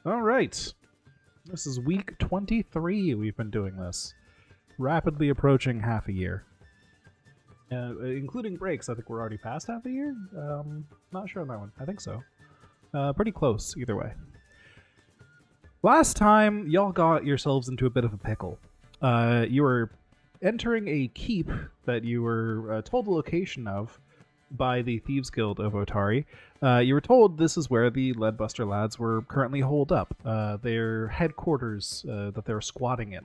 All right. This is week 23 we've been doing this. Rapidly approaching half a year. Including breaks, I think we're already past half a year? Not sure on that one. I think so. Pretty close, either way. Last time, y'all got yourselves into a bit of a pickle. You were entering a keep that you were told the location of by the Thieves Guild of Otari. You were told this is where the Leadbuster lads were currently holed up, their headquarters that they were squatting in.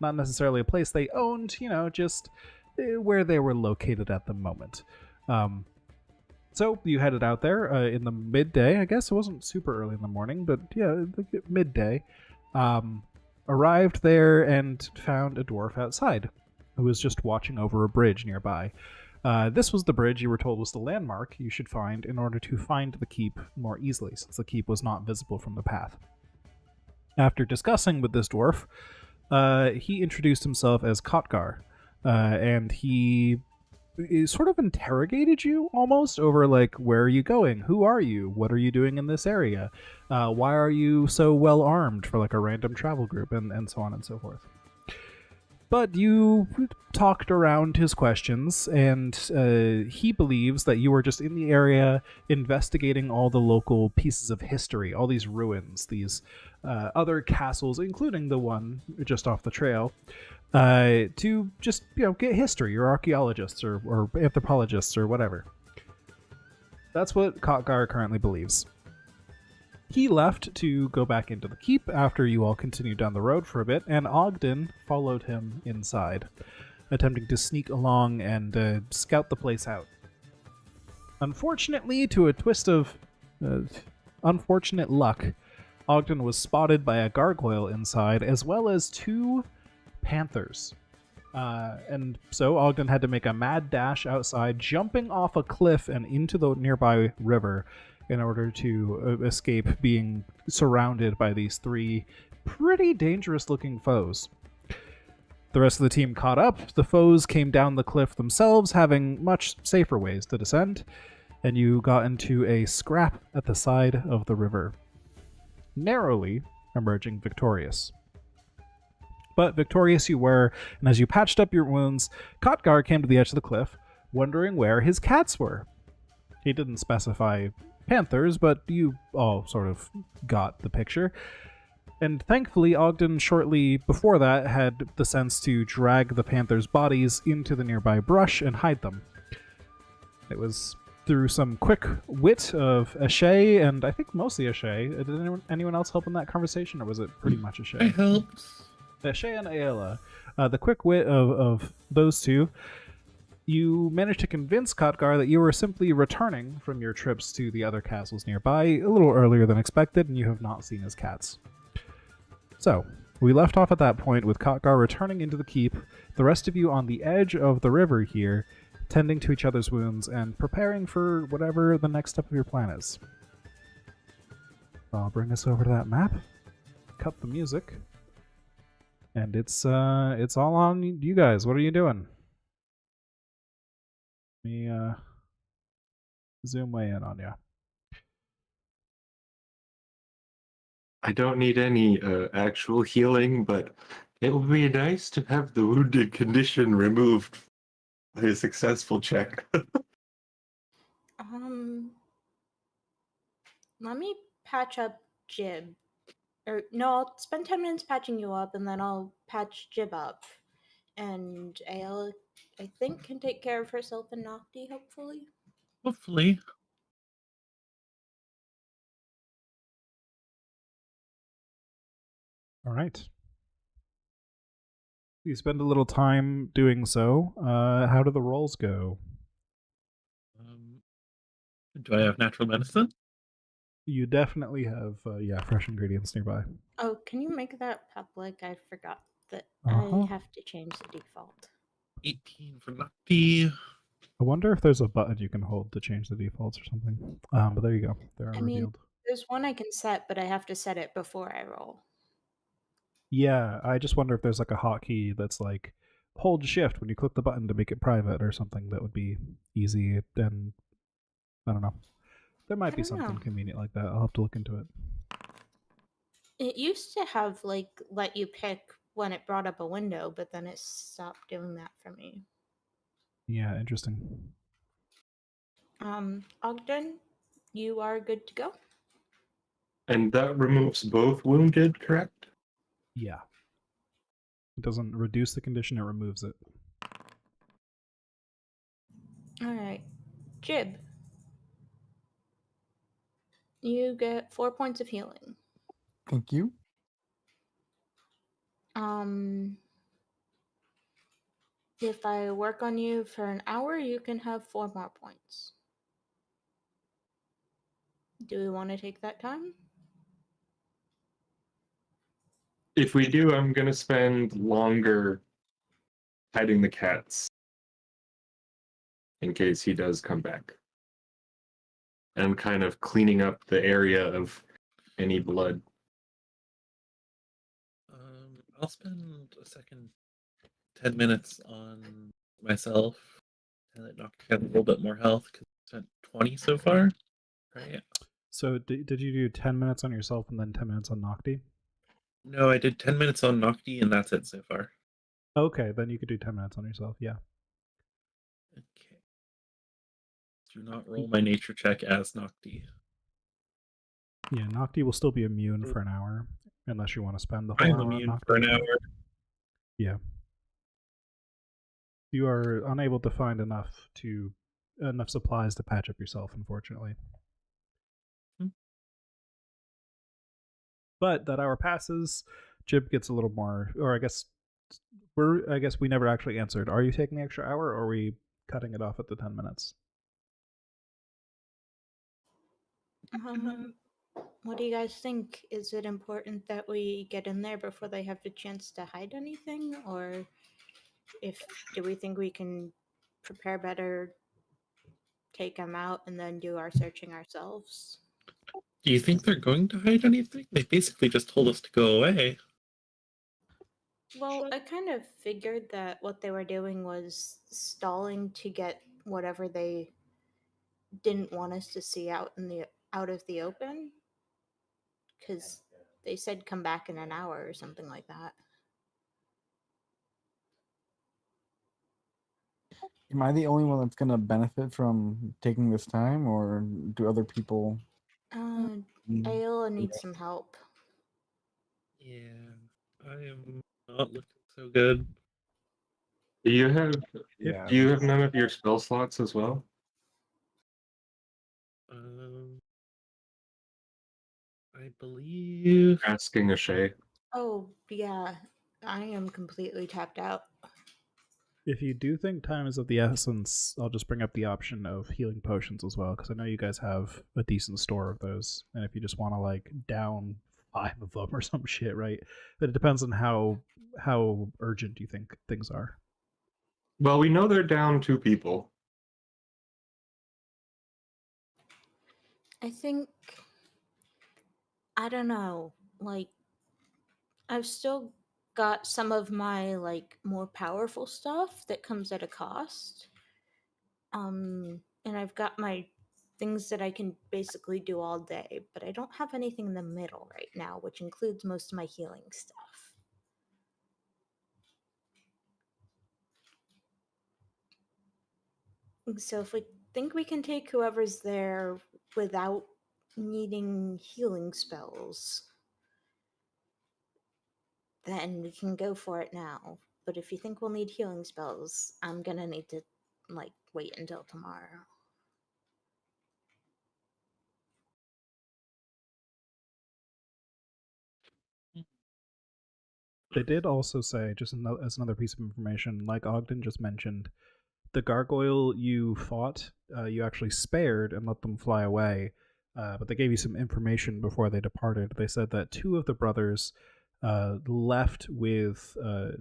Not necessarily a place they owned, just where they were located at the moment. So you headed out there in the midday, I guess. It wasn't super early in the morning, but yeah, midday. Arrived there and found a dwarf outside who was just watching over a bridge nearby. This was the bridge you were told was the landmark you should find in order to find the keep more easily, since the keep was not visible from the path. After discussing with this dwarf, he introduced himself as Kotgar, and he sort of interrogated you almost over like, where are you going? Who are you? What are you doing in this area? Why are you so well armed for like a random travel group, and so on and so forth. But you talked around his questions, and he believes that you were just in the area investigating all the local pieces of history, all these ruins, these other castles, including the one just off the trail, to just get history, or archaeologists, or anthropologists, or whatever. That's what Kotgar currently believes. He left to go back into the keep after you all continued down the road for a bit, and Ogden followed him inside, attempting to sneak along and scout the place out. Unfortunately, to a twist of unfortunate luck, Ogden was spotted by a gargoyle inside, as well as two panthers. And so Ogden had to make a mad dash outside, jumping off a cliff and into the nearby river, in order to escape being surrounded by these three pretty dangerous looking foes. The rest of the team caught up, the foes came down the cliff themselves, having much safer ways to descend, and you got into a scrap at the side of the river, narrowly emerging victorious. But victorious you were, and as you patched up your wounds, Kotgar came to the edge of the cliff, wondering where his cats were. He didn't specify panthers, but you all sort of got the picture. And thankfully, Ogden shortly before that had the sense to drag the panthers' bodies into the nearby brush and hide them. It was through some quick wit of Ashay, and I think mostly Ashay. Did anyone else help in that conversation, or was it pretty much Ashay? I helped. Ashay and Ayla. The quick wit of those two, you managed to convince Kotgar that you were simply returning from your trips to the other castles nearby a little earlier than expected, and you have not seen his cats. So, we left off at that point with Kotgar returning into the keep, the rest of you on the edge of the river here, tending to each other's wounds and preparing for whatever the next step of your plan is. I'll bring us over to that map, cut the music, and it's all on you guys. What are you doing? Let me zoom way in on you. I don't need any actual healing, but it would be nice to have the wounded condition removed by a successful check. Let me patch up Jib. Or no, I'll spend 10 minutes patching you up, and then I'll patch Jib up. And Ayla, I think, can take care of herself and Nocti, hopefully. Hopefully. All right. You spend a little time doing so. How do the rolls go? Do I have natural medicine? You definitely have, fresh ingredients nearby. Oh, can you make that public? I forgot that Uh-huh. I have to change the default. 18 for lucky. I wonder if there's a button you can hold to change the defaults or something. But there you go. They're revealed. There's one I can set, but I have to set it before I roll. Yeah, I just wonder if there's like a hotkey that's like hold shift when you click the button to make it private or something that would be easy, and I don't know. There might be something convenient like that. I'll have to look into it. It used to have like let you pick when it brought up a window, but then it stopped doing that for me. Yeah, interesting. Ogden, you are good to go. And that removes both wounded, correct? Yeah. It doesn't reduce the condition, it removes it. All right, Jib, you get 4 points of healing. Thank you. If I work on you for an hour, you can have 4 more points. Do we want to take that time? If we do, I'm gonna spend longer hiding the cats in case he does come back. And kind of cleaning up the area of any blood. I'll spend a second 10 minutes on myself and it knocked out a little bit more health because I spent 20 so far. Right? So did you do 10 minutes on yourself and then 10 minutes on Nocti? No, I did 10 minutes on Nocti and that's it so far. Okay, then you could do 10 minutes on yourself, yeah. Okay. Do not roll my nature check as Nocti. Yeah, Nocti will still be immune for an hour, unless you want to spend the whole I'm hour on immune Nocti. for an hour. Yeah. You are unable to find enough supplies to patch up yourself, unfortunately. But that hour passes, Jib gets a little more, or I guess we never actually answered. Are you taking the extra hour, or are we cutting it off at the 10 minutes? What do you guys think? Is it important that we get in there before they have the chance to hide anything, or do we think we can prepare better, take them out, and then do our searching ourselves? Do you think they're going to hide anything? They basically just told us to go away. Well, I kind of figured that what they were doing was stalling to get whatever they didn't want us to see out of the open, because they said come back in an hour or something like that. Am I the only one that's gonna benefit from taking this time, or do other people? Ayla needs some help. Yeah, I am not looking so good. Do you have Yeah. none of your spell slots as well? I believe. Asking a Shay. Oh, yeah. I am completely tapped out. If you do think time is of the essence, I'll just bring up the option of healing potions as well, because I know you guys have a decent store of those. And if you just want to like down 5 of them or some shit, right? But it depends on how urgent you think things are. Well, we know they're down 2 people. I think. I don't know. Like, I've still got some of my, like, more powerful stuff that comes at a cost. And I've got my things that I can basically do all day, but I don't have anything in the middle right now, which includes most of my healing stuff. So if we think we can take whoever's there without needing healing spells, then we can go for it now. But if you think we'll need healing spells, I'm gonna need to like wait until tomorrow. They did also say, just as another piece of information, like Ogden just mentioned, the gargoyle you fought, you actually spared and let them fly away. But they gave you some information before they departed. They said that 2 of the brothers left with, I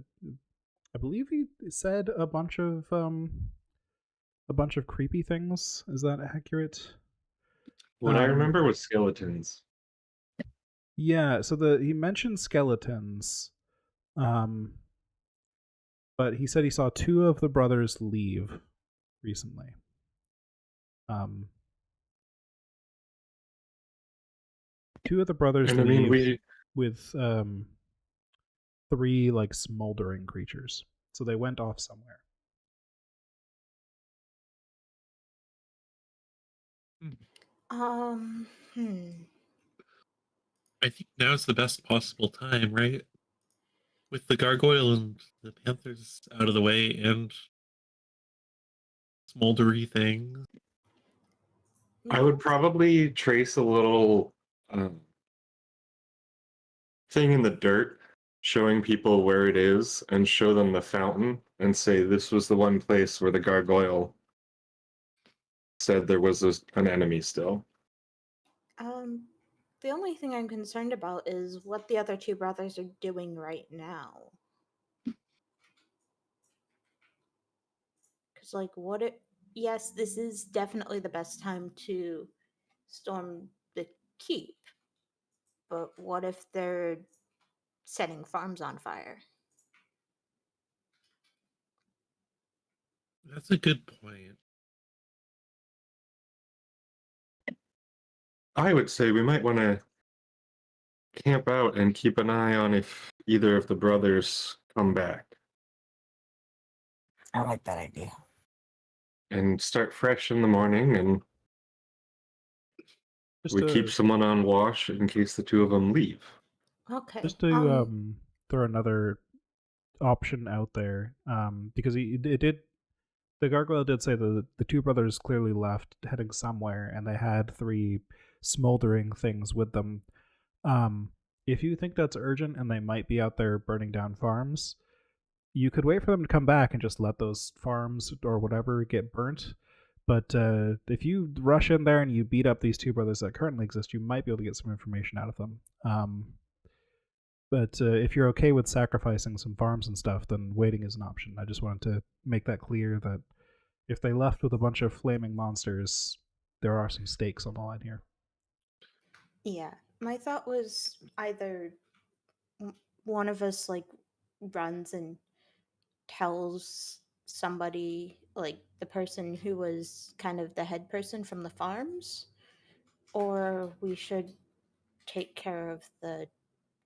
believe he said a bunch of creepy things. Is that accurate? What I remember was skeletons. Yeah, so he mentioned skeletons. But he said he saw 2 of the brothers leave recently. 2 of the brothers And I leave. mean, with 3 like smoldering creatures. So they went off somewhere. Hmm. I think now's the best possible time, right? With the gargoyle and the panthers out of the way and smoldery things. I would probably trace a little thing in the dirt showing people where it is and show them the fountain and say this was the one place where the gargoyle said there was an enemy still. The only thing I'm concerned about is what the other two brothers are doing right now. Because, like, what it. Yes, this is definitely the best time to storm the keep. But what if they're setting farms on fire? That's a good point. I would say we might want to camp out and keep an eye on if either of the brothers come back I like that idea. and start fresh in the morning, and Just we to keep someone on wash in case the two of them leave. Okay. just to throw another option out there, because it did, the gargoyle did say that the two brothers clearly left heading somewhere, and they had 3 smoldering things with them. If you think that's urgent and they might be out there burning down farms, you could wait for them to come back and just let those farms or whatever get burnt. But if you rush in there and you beat up these 2 brothers that currently exist, you might be able to get some information out of them. But if you're okay with sacrificing some farms and stuff, then waiting is an option. I just wanted to make that clear that if they left with a bunch of flaming monsters, there are some stakes on the line here. Yeah. My thought was either one of us, like, runs and tells somebody, like the person who was kind of the head person from the farms, or we should take care of the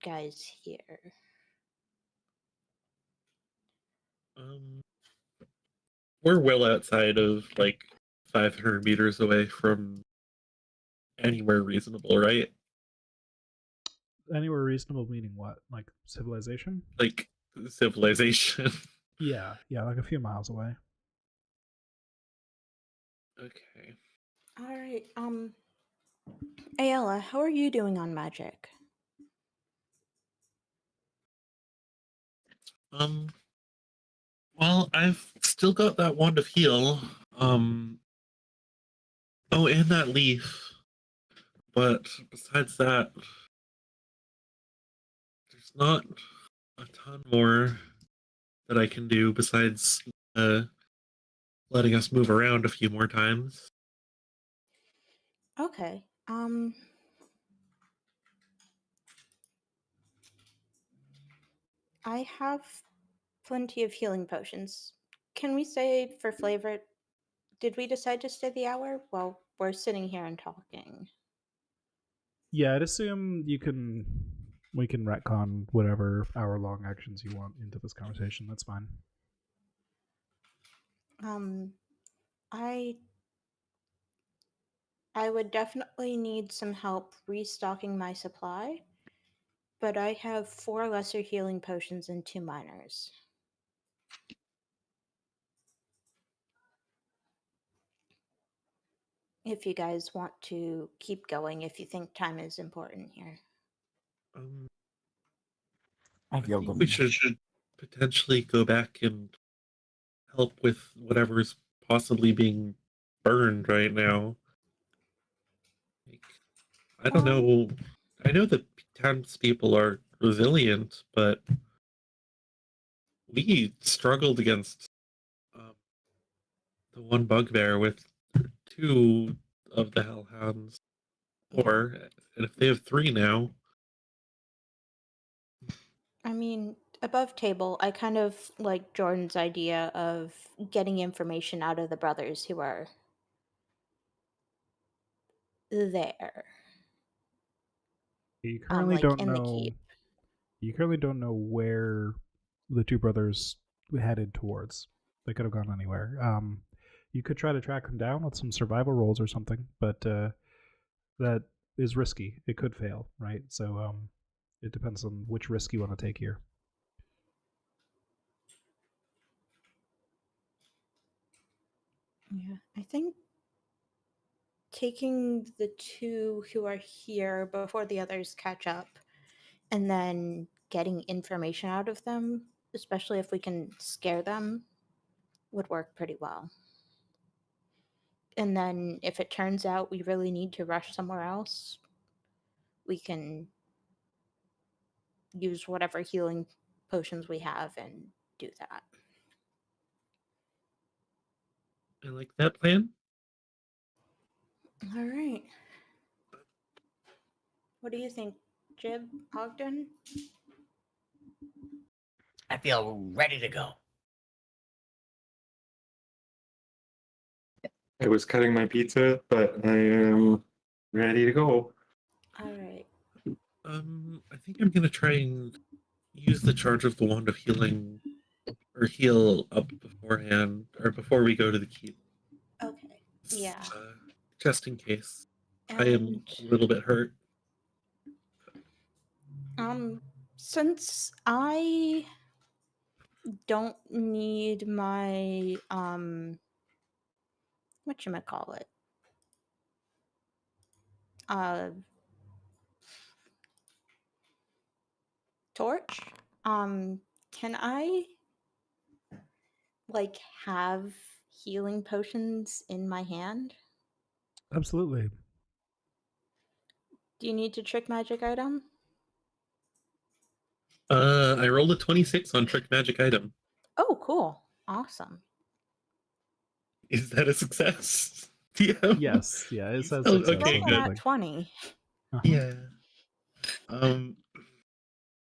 guys here. Um, we're well outside of like 500 meters away from anywhere reasonable, right? Anywhere reasonable meaning what? Like civilization? Like civilization. Yeah, like a few miles away. Okay. All right. Ayala, how are you doing on magic? Um, well, I've still got that wand of heal. Oh, and that leaf. But besides that, there's not a ton more that I can do besides letting us move around a few more times. Okay. I have plenty of healing potions. Can we say for flavor, did we decide to stay the hour? Well, we're sitting here and talking. Yeah, I'd assume we can retcon whatever hour-long actions you want into this conversation. That's fine. I would definitely need some help restocking my supply, but I have 4 lesser healing potions and 2 minors. If you guys want to keep going, if you think time is important here. I I feel think good. we should potentially go back and help with whatever's possibly being burned right now. Like, I don't know. I know that townspeople are resilient, but we struggled against um, the one bugbear with 2 of the hellhounds. Or, and if they have 3 now, I mean, above table, I kind of like Jordan's idea of getting information out of the brothers who are there. You currently like don't in the know. keep. You currently don't know where the two brothers headed towards. They could have gone anywhere. You could try to track them down with some survival rolls or something, but that is risky. It could fail, right? So it depends on which risk you want to take here. Yeah, I think taking the two who are here before the others catch up and then getting information out of them, especially if we can scare them, would work pretty well. And then if it turns out we really need to rush somewhere else, we can use whatever healing potions we have and do that. I like that plan. All right. What do you think, Jib, Ogden? I feel ready to go. I was cutting my pizza, but I am ready to go. All right. I think I'm gonna try and use the charge of the wand of healing, or heal up beforehand, or before we go to the keep. Okay. Yeah. Just in case. I am And a little bit hurt. since I don't need my whatchamacallit? Torch? Can I like have healing potions in my hand? Absolutely. Do you need to trick magic item? I rolled a 26 on trick magic item. Oh, cool. Awesome. Is that a success? DM? Yes. Yeah. It says Oh, success okay, on Roll the good. at thing. 20. Uh-huh. Yeah.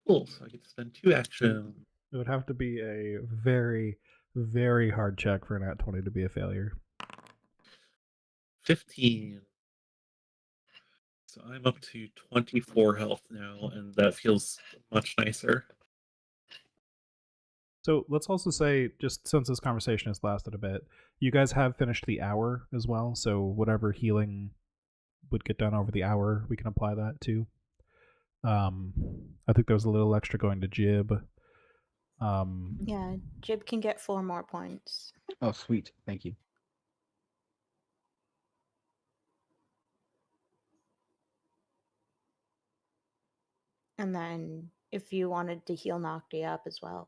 Cool. So I get to spend 2 action. It would have to be a very, very hard check for an at 20 to be a failure. 15. So I'm up to 24 health now, and that feels much nicer. So let's also say, just since this conversation has lasted a bit, you guys have finished the hour as well. So whatever healing would get done over the hour, we can apply that too. I think there was a little extra going to Jib. Yeah, Jib can get 4 more points. Oh, sweet. Thank you. And then if you wanted to heal Nocti up as well.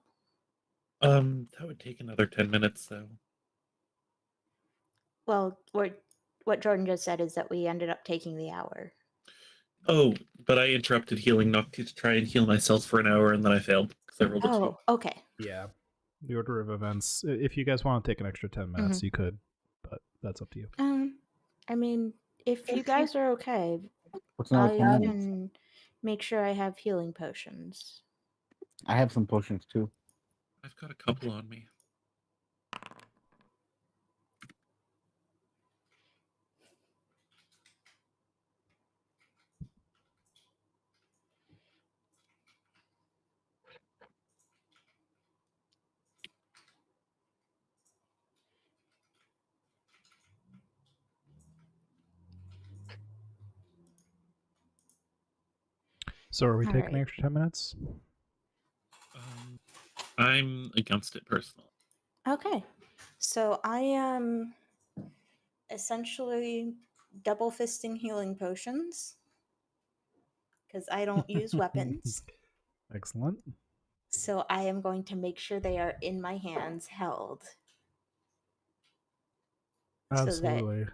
That would take another 10 minutes, though. Well, what Jordan just said is that we ended up taking the hour. Oh, but I interrupted healing Nocti to try and heal myself for an hour, and then I failed because I rolled a 2. Oh, okay. Yeah. The order of events. If you guys want to take an extra 10 minutes, you could, but that's up to you. I mean, if you guys are okay, What's another I 10 minutes? can make sure I have healing potions. I have some potions too. I've got a couple on me. So are we All taking an right. extra 10 minutes? I'm against it personally. Okay. So I am essentially double fisting healing potions because I don't use weapons. Excellent. So I am going to make sure they are in my hands held. So Absolutely.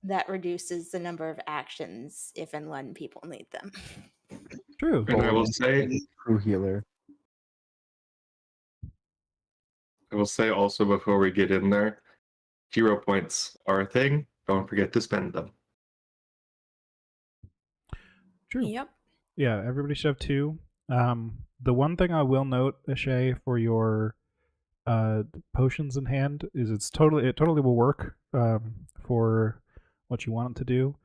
that reduces the number of actions if and when people need them. True. And I will say, True healer. also before we get in there, hero points are a thing. Don't forget to spend them. True. Yep. Yeah, everybody should have 2. The one thing I will note, Ashay, for your potions in hand is it totally will work for what you want it to do,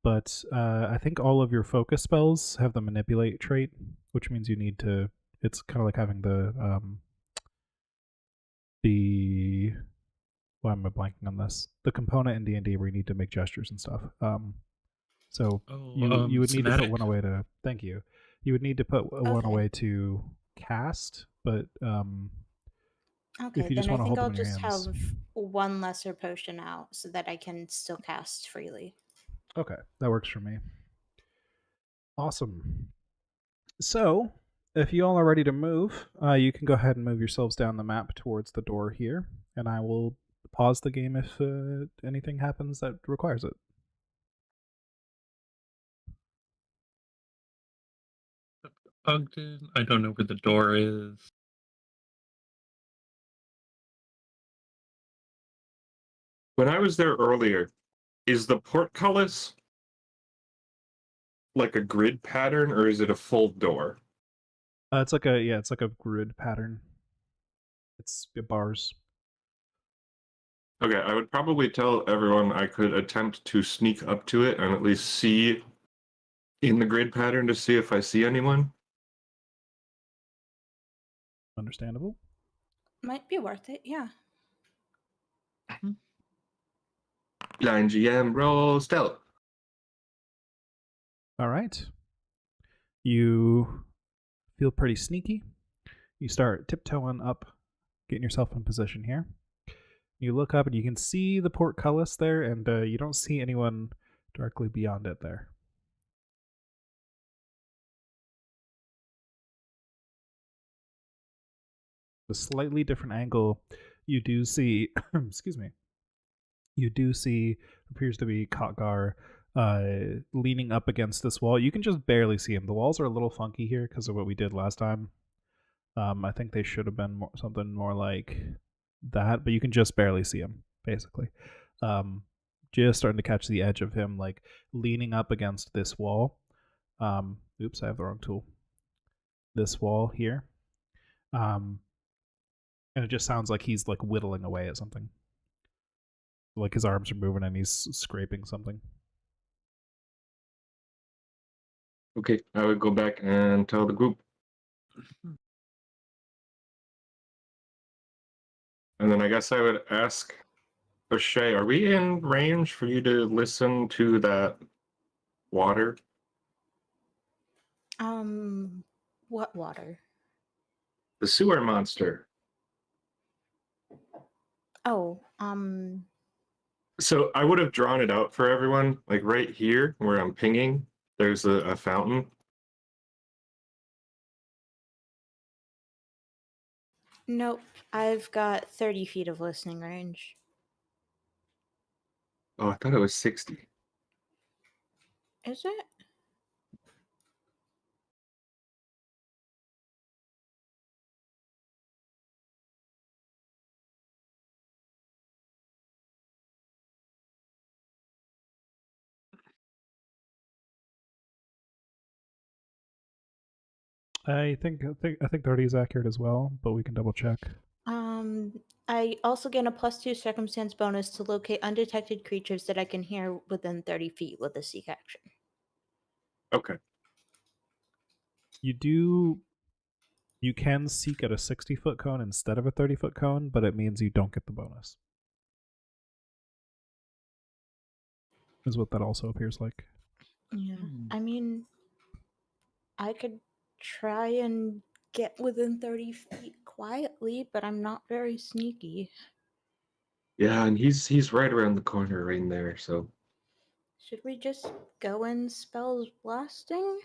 but I think all of your focus spells have the manipulate trait, which means you need to. It's kind of like having the. Why am I blanking on this? The component in D&D where you need to make gestures and stuff. So you would need to put somatic. one away to. Thank you. You would need to put one Okay. away to cast, but Okay, if you just then I want to think hold them I'll in your just hands. have one lesser potion out so that I can still cast freely. Okay, that works for me. Awesome. So, if you all are ready to move, you can go ahead and move yourselves down the map towards the door here, and I will pause the game if anything happens that requires it. Ogden, I don't know where the door is. When I was there earlier, is the portcullis like a grid pattern or is it a full door? It's like a grid pattern. It's bars. Okay, I would probably tell everyone I could attempt to sneak up to it and at least see in the grid pattern to see if I see anyone. Understandable. Might be worth it, yeah. Line GM, roll stealth. All right. You feel pretty sneaky. You start tiptoeing up, getting yourself in position here. You look up and you can see the portcullis there, and you don't see anyone directly beyond it there. A slightly different angle, you do see, excuse me, you do see appears to be Khotgar leaning up against this wall. You can just barely see him. The walls are a little funky here because of what we did last time. I think they should have been something more like that, but you can just barely see him, basically. Just starting to catch the edge of him, like leaning up against this wall. Oops, I have the wrong tool. This wall here. And it just sounds like he's like whittling away at something. Like his arms are moving and he's scraping something. Okay, I would go back and tell the group. And then I guess I would ask O'Shea, are we in range for you to listen to that water? What water? The sewer monster. Oh, So I would have drawn it out for everyone, like right here where I'm pinging, there's a fountain. nope. I've got 30 feet of listening range. Oh, I thought it was 60. Is it? I think 30 is accurate as well, but we can double check. I also gain a +2 circumstance bonus to locate undetected creatures that I can hear within 30 feet with a seek action. Okay. You can seek at a 60-foot cone instead of a 30-foot cone, but it means you don't get the bonus. Is what that also appears like. Yeah. I mean, I could try and get within 30 feet quietly, but I'm not very sneaky. Yeah, and he's right around the corner right in there, so. Should we just go in spells blasting?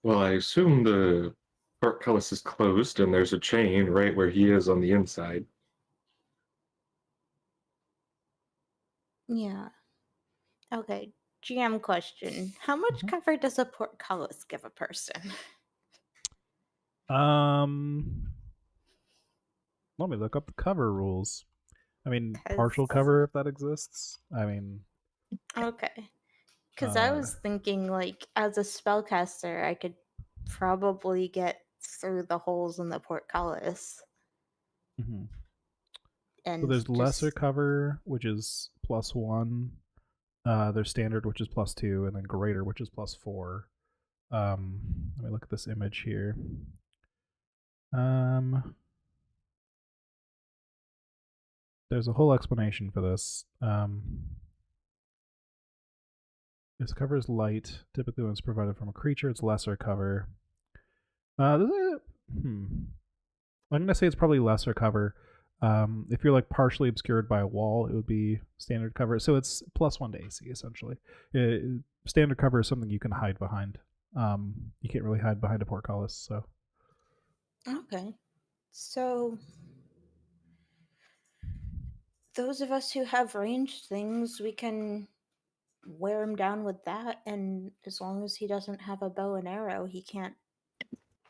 Well, I assume the portcullis is closed and there's a chain right where he is on the inside. Yeah. Okay. GM question. How much cover does a portcullis give a person? Let me look up the cover rules. I mean, 'Cause- partial cover if that exists. I mean, Okay. Because I was thinking, like, as a spellcaster, I could probably get through the holes in the portcullis. mhm. And So there's lesser just- cover, which is +1, There's standard, which is +2, and then greater, which is +4. Let me look at this image here. There's a whole explanation for this. This cover is light. Typically, when it's provided from a creature, it's lesser cover. I'm gonna say it's probably lesser cover. If you're like partially obscured by a wall, it would be standard cover. So it's +1 to AC essentially. Standard cover is something you can hide behind. You can't really hide behind a portcullis. So Okay. So those of us who have ranged things, we can wear him down with that, and as long as he doesn't have a bow and arrow, he can't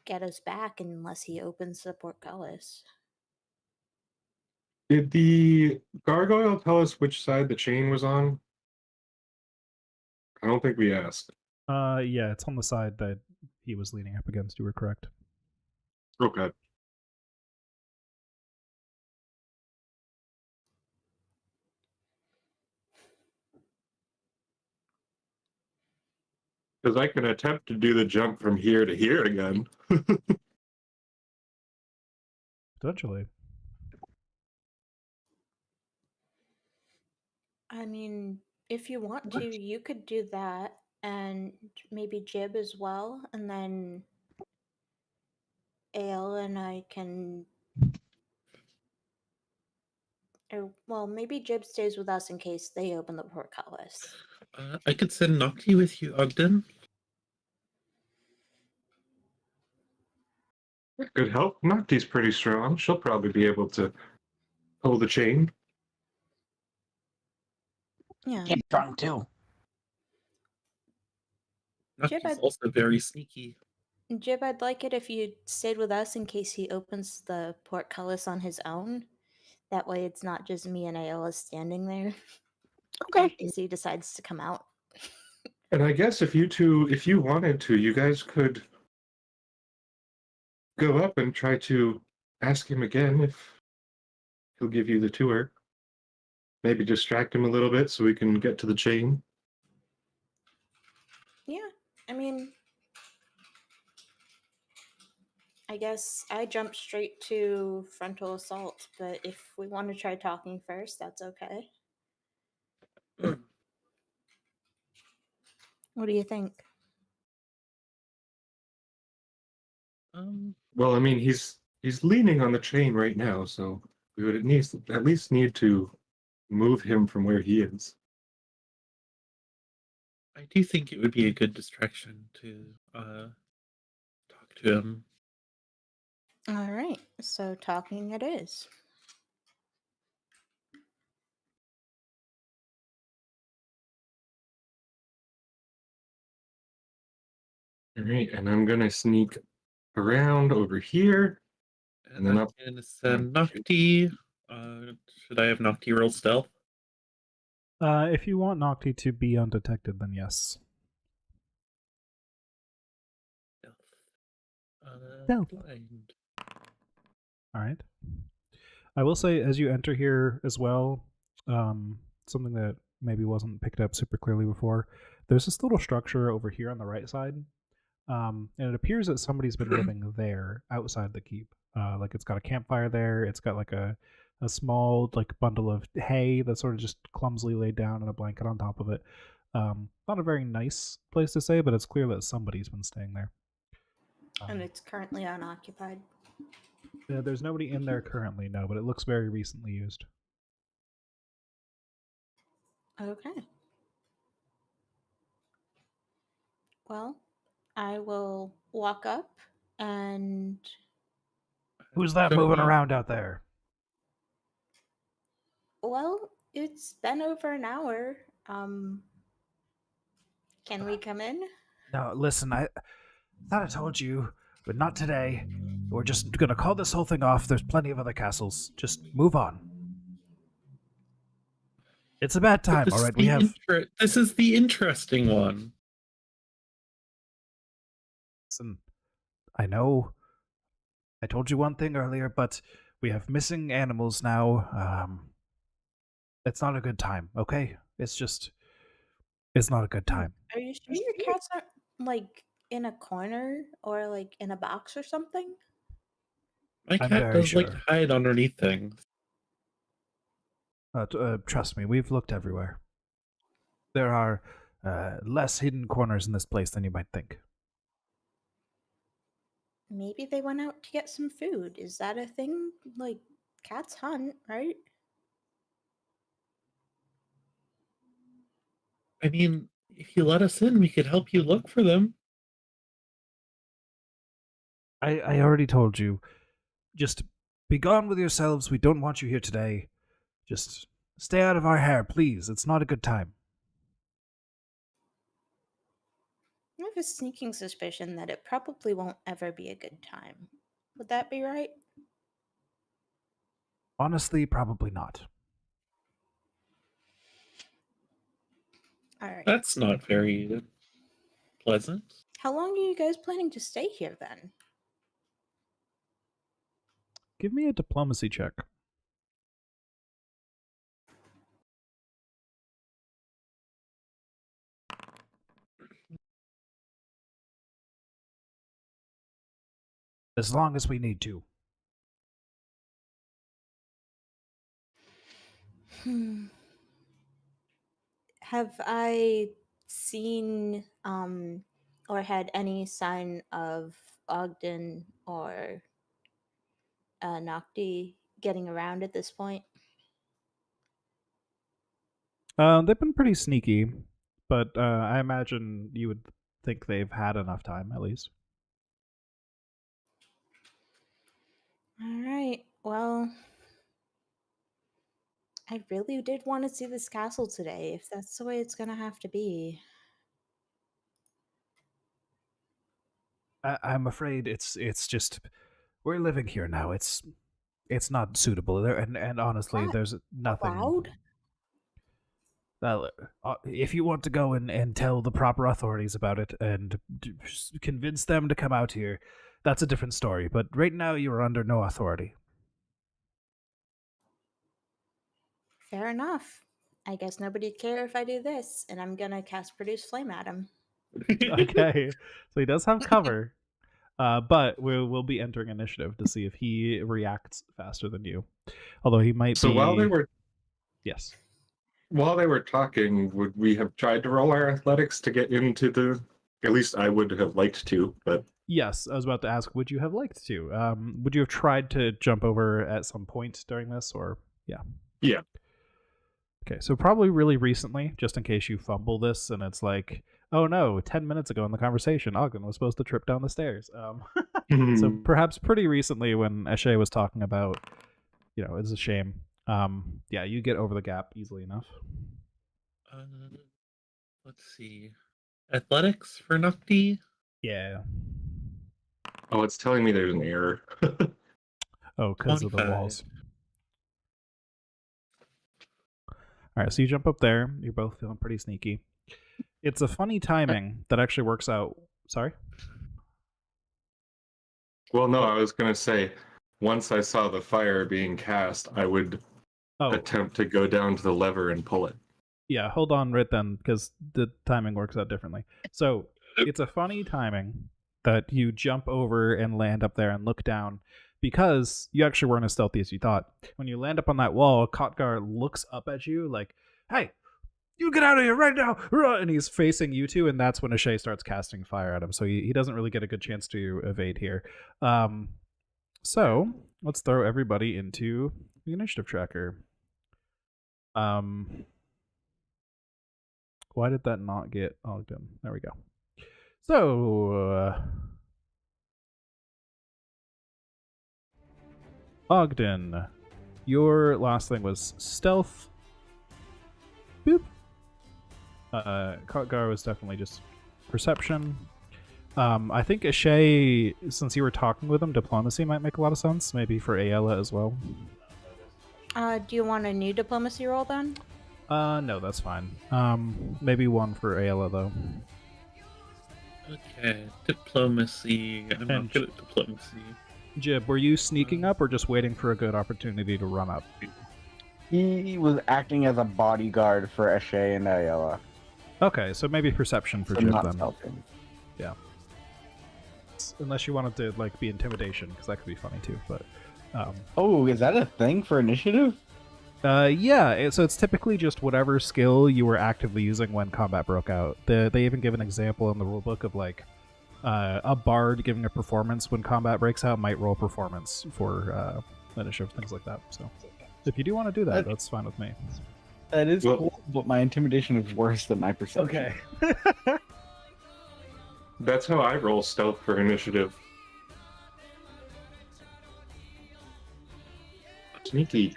get us back unless he opens the portcullis. Did the gargoyle tell us which side the chain was on? I don't think we asked. yeah, it's on the side that he was leaning up against. You were correct. Okay. Because I can attempt to do the jump from here to here again. Potentially. I mean, if you want to, you could do that, and maybe Jib as well, and then Ale and I can. Or, well, maybe Jib stays with us in case they open the portcullis. I could send Nocti with you, Ogden. That could help. Nocti's pretty strong. She'll probably be able to pull the chain. Yeah. He's strong too. Jib, Nocti's also very sneaky. Jib, I'd like it if you stayed with us in case he opens the portcullis on his own. That way it's not just me and Aola standing there. Okay. If he decides to come out. And I guess if you wanted to, you guys could go up and try to ask him again if he'll give you the tour. Maybe distract him a little bit so we can get to the chain. Yeah, I mean, I guess I jumped straight to frontal assault, but if we want to try talking first, that's okay. What do you think? Well, I mean, he's leaning on the chain right now, so we would at least need to move him from where he is. I do think it would be a good distraction to talk to him. All right, so talking it is. All right, and I'm gonna sneak around over here. And then I'm up. going to send Nocti. Should I have Nocti roll stealth? If you want Nocti to be undetected, then yes. Stealth. Blind. All right. I will say, as you enter here as well, something that maybe wasn't picked up super clearly before, there's this little structure over here on the right side, and it appears that somebody's been living there outside the keep. Like it's got a campfire there. It's got like a small like bundle of hay that's sort of just clumsily laid down and a blanket on top of it. Not a very nice place to stay, but it's clear that somebody's been staying there. And it's currently unoccupied. There's nobody in there currently, no, but it looks very recently used. Okay. Well, I will walk up and. Who's that Show moving me. around out there? Well, it's been over an hour. Can we come in? No, listen, I thought I told you, but not today. We're just gonna call this whole thing off. There's plenty of other castles. Just move on. It's a bad time, This all is right? We the have. This is the interesting one. Listen, I know I told you one thing earlier, but we have missing animals now. It's not a good time, okay? It's just It's not a good time. Are you sure your cats aren't like in a corner or like in a box or something? My I'm cat very does like to sure. hide underneath things. Trust me, we've looked everywhere. There are less hidden corners in this place than you might think. Maybe they went out to get some food. Is that a thing? Like cats hunt, right? I mean, if you let us in, we could help you look for them. I already told you. Just be gone with yourselves. We don't want you here today. Just stay out of our hair, please. It's not a good time. I have a sneaking suspicion that it probably won't ever be a good time. Would that be right? Honestly, probably not. All right. That's not very pleasant. How long are you guys planning to stay here then? Give me a diplomacy check. As long as we need to. Have I seen or had any sign of Ogden or Nocti getting around at this point? They've been pretty sneaky, but I imagine you would think they've had enough time, at least. All right. Well, I really did want to see this castle today, if that's the way it's gonna have to be. I'm afraid it's just we're living here now. It's not suitable, and honestly, What? there's nothing. Loud? Well, if you want to go and tell the proper authorities about it and convince them to come out here, that's a different story. But right now, you are under no authority. Fair enough. I guess nobody'd care if I do this, and I'm gonna cast Produce Flame at him. Okay, so he does have cover, but we'll be entering initiative to see if he reacts faster than you. Although he might So be. Yes. while they were talking, would we have tried to roll our athletics to get into the? At least I would have liked to, but Yes, I was about to ask, would you have liked to? Would you have tried to jump over at some point during this, or yeah? Yeah. Okay, so probably really recently, just in case you fumble this and it's like, oh no, 10 minutes ago in the conversation, Ogden was supposed to trip down the stairs. So perhaps pretty recently when Eshe was talking about, it's a shame. Yeah, you get over the gap easily enough. Let's see. Athletics for Nukti? Yeah. Oh, it's telling me there's an error. Oh, because of the 25. walls. All right, so you jump up there. You're both feeling pretty sneaky. It's a funny timing that actually works out. Sorry? Well, no, I was going to say, once I saw the fire being cast, I would Oh, attempt to go down to the lever and pull it. yeah, hold on right then, because the timing works out differently. So it's a funny timing that you jump over and land up there and look down, because you actually weren't as stealthy as you thought. When you land up on that wall, Kotgar looks up at you like, hey, you get out of here right now! And he's facing you two, and that's when Ashay starts casting fire at him. So he doesn't really get a good chance to evade here. So let's throw everybody into the initiative tracker. Why did that not get Ogden? There we go. So, Ogden, your last thing was stealth. Boop. Kotgar was definitely just perception. I think Ashay, since you were talking with him, diplomacy might make a lot of sense. Maybe for Ayala as well. Do you want a new diplomacy roll then? No, that's fine. Maybe one for Ayala though. Okay, diplomacy. I'm And- not good at diplomacy. Jib, were you sneaking up or just waiting for a good opportunity to run up? He was acting as a bodyguard for Eshe and Ayala. Okay, so maybe perception for So Jib not then. stealthing. Unless you wanted to like be intimidation, because that could be funny too. But Oh, is that a thing for initiative? yeah, so it's typically just whatever skill you were actively using when combat broke out. They even give an example in the rulebook of like a bard giving a performance when combat breaks out might roll performance for initiative, things like that. So if you do want to do that, that's fine with me. That is Well- cool, but my intimidation is worse than my perception. That's how I roll stealth for initiative. Sneaky.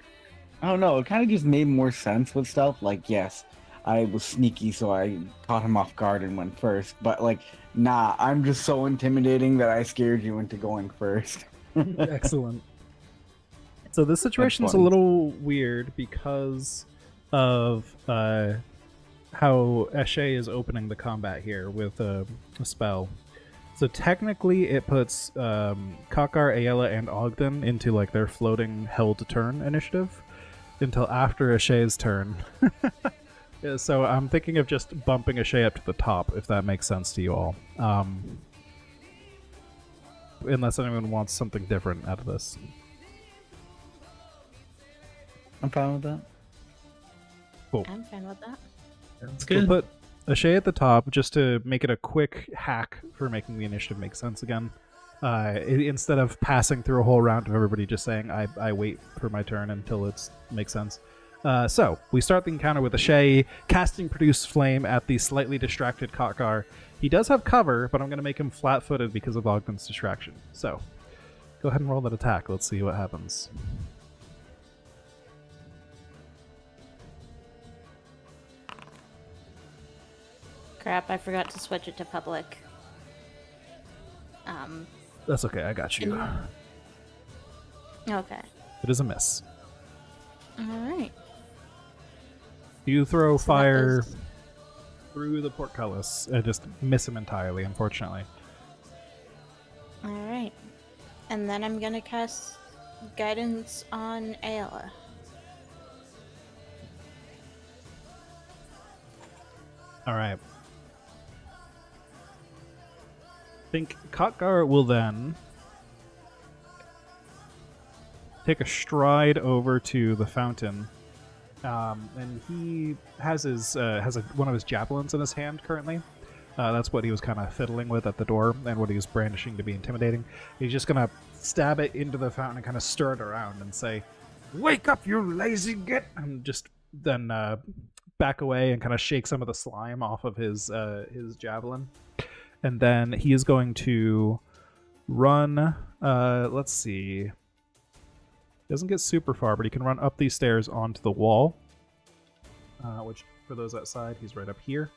I don't know. It kind of just made more sense with stealth. Like, yes, I was sneaky, so I caught him off guard and went first. But like, nah, I'm just so intimidating that I scared you into going first. Excellent. So this situation's a funny. little weird because of how Eshe is opening the combat here with a spell. So technically it puts Kakar, Aela, and Ogden into like their floating held to turn initiative until after Eshe's turn. Yeah, so I'm thinking of just bumping Eshe up to the top, if that makes sense to you all. Unless anyone wants something different out of this. I'm fine with that. I'm fine with that. That's We'll good. put Eshe at the top just to make it a quick hack for making the initiative make sense again. Instead of passing through a whole round of everybody just saying, I wait for my turn until it makes sense. So, we start the encounter with Eshe casting Produce Flame at the slightly distracted Kakar. He does have cover, but I'm going to make him flat-footed because of Ogden's distraction. So, go ahead and roll that attack. Let's see what happens. Crap, I forgot to switch it to public. That's okay, I got you. Okay. It is a miss. Alright. You throw So that fire was- through the portcullis and just miss him entirely, unfortunately. Alright. And then I'm gonna cast guidance on Ayla. All right. I think Khotgar will then take a stride over to the fountain, and he has one of his javelins in his hand currently. That's what he was kind of fiddling with at the door, and what he was brandishing to be intimidating. He's just gonna stab it into the fountain and kind of stir it around and say, "Wake up, you lazy git!" And just then back away and kind of shake some of the slime off of his javelin. And then he is going to run, let's see. He doesn't get super far, but he can run up these stairs onto the wall. Which, for those outside, he's right up here.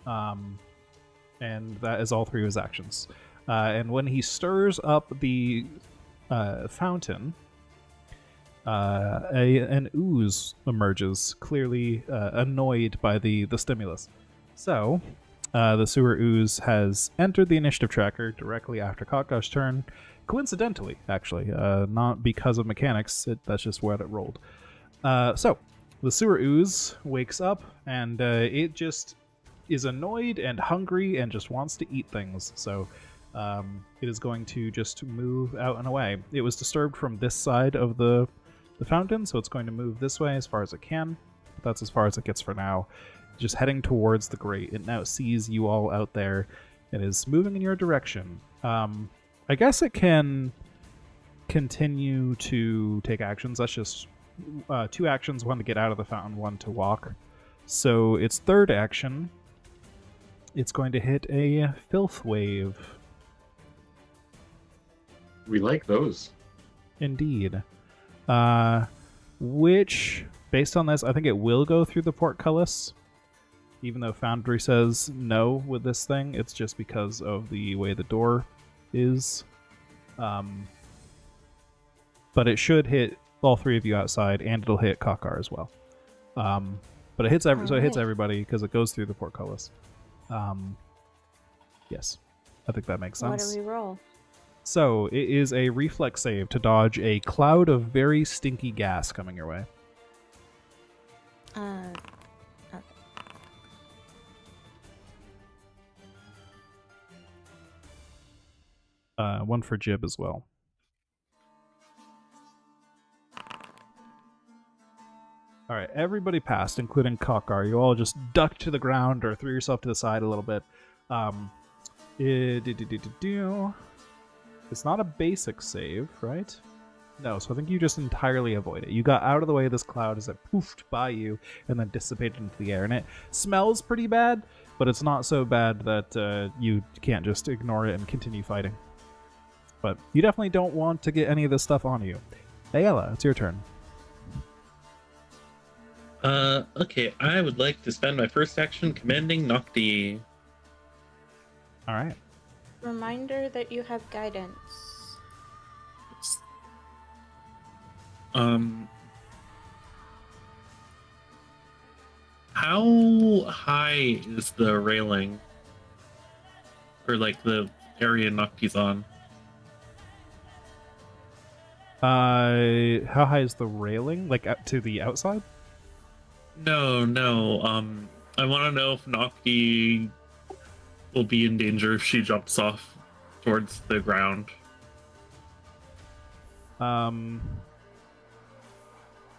And that is all three of his actions. And when he stirs up the fountain, an ooze emerges, clearly annoyed by the stimulus. So, the sewer ooze has entered the initiative tracker directly after Khotgar's turn. Coincidentally, actually, not because of mechanics. That's just what it rolled. So, the sewer ooze wakes up, and it just is annoyed and hungry and just wants to eat things. So, it is going to just move out and away. It was disturbed from this side of the fountain, so it's going to move this way as far as it can. But that's as far as it gets for now. Just heading towards the grate. It now sees you all out there and is moving in your direction. I guess it can continue to take actions. That's just two actions, one to get out of the fountain, one to walk. So its third action, it's going to hit a filth wave. We like those. Indeed. Which, based on this, I think it will go through the portcullis. Even though Foundry says no with this thing, it's just because of the way the door is. But it should hit all three of you outside, and it'll hit Khotgar as well. But it hits so it hits Alright. everybody because it goes through the portcullis. Yes, I think that makes What sense. do we roll? So it is a reflex save to dodge a cloud of very stinky gas coming your way. Okay. One for Jib as well. All right, everybody passed, including Cockar. You all just ducked to the ground or threw yourself to the side a little bit. It's not a basic save, right? No, so I think you just entirely avoid it. You got out of the way of this cloud as it poofed by you and then dissipated into the air. And it smells pretty bad, but it's not so bad that you can't just ignore it and continue fighting. But you definitely don't want to get any of this stuff on you. Ayala, it's your turn. Okay, I would like to spend my first action commanding Nocti. All right. Reminder that you have guidance. How high is the railing? Or like the area Nocti's on? How high is the railing? Like up to the outside? No. I want to know if Nocti will be in danger if she jumps off towards the ground.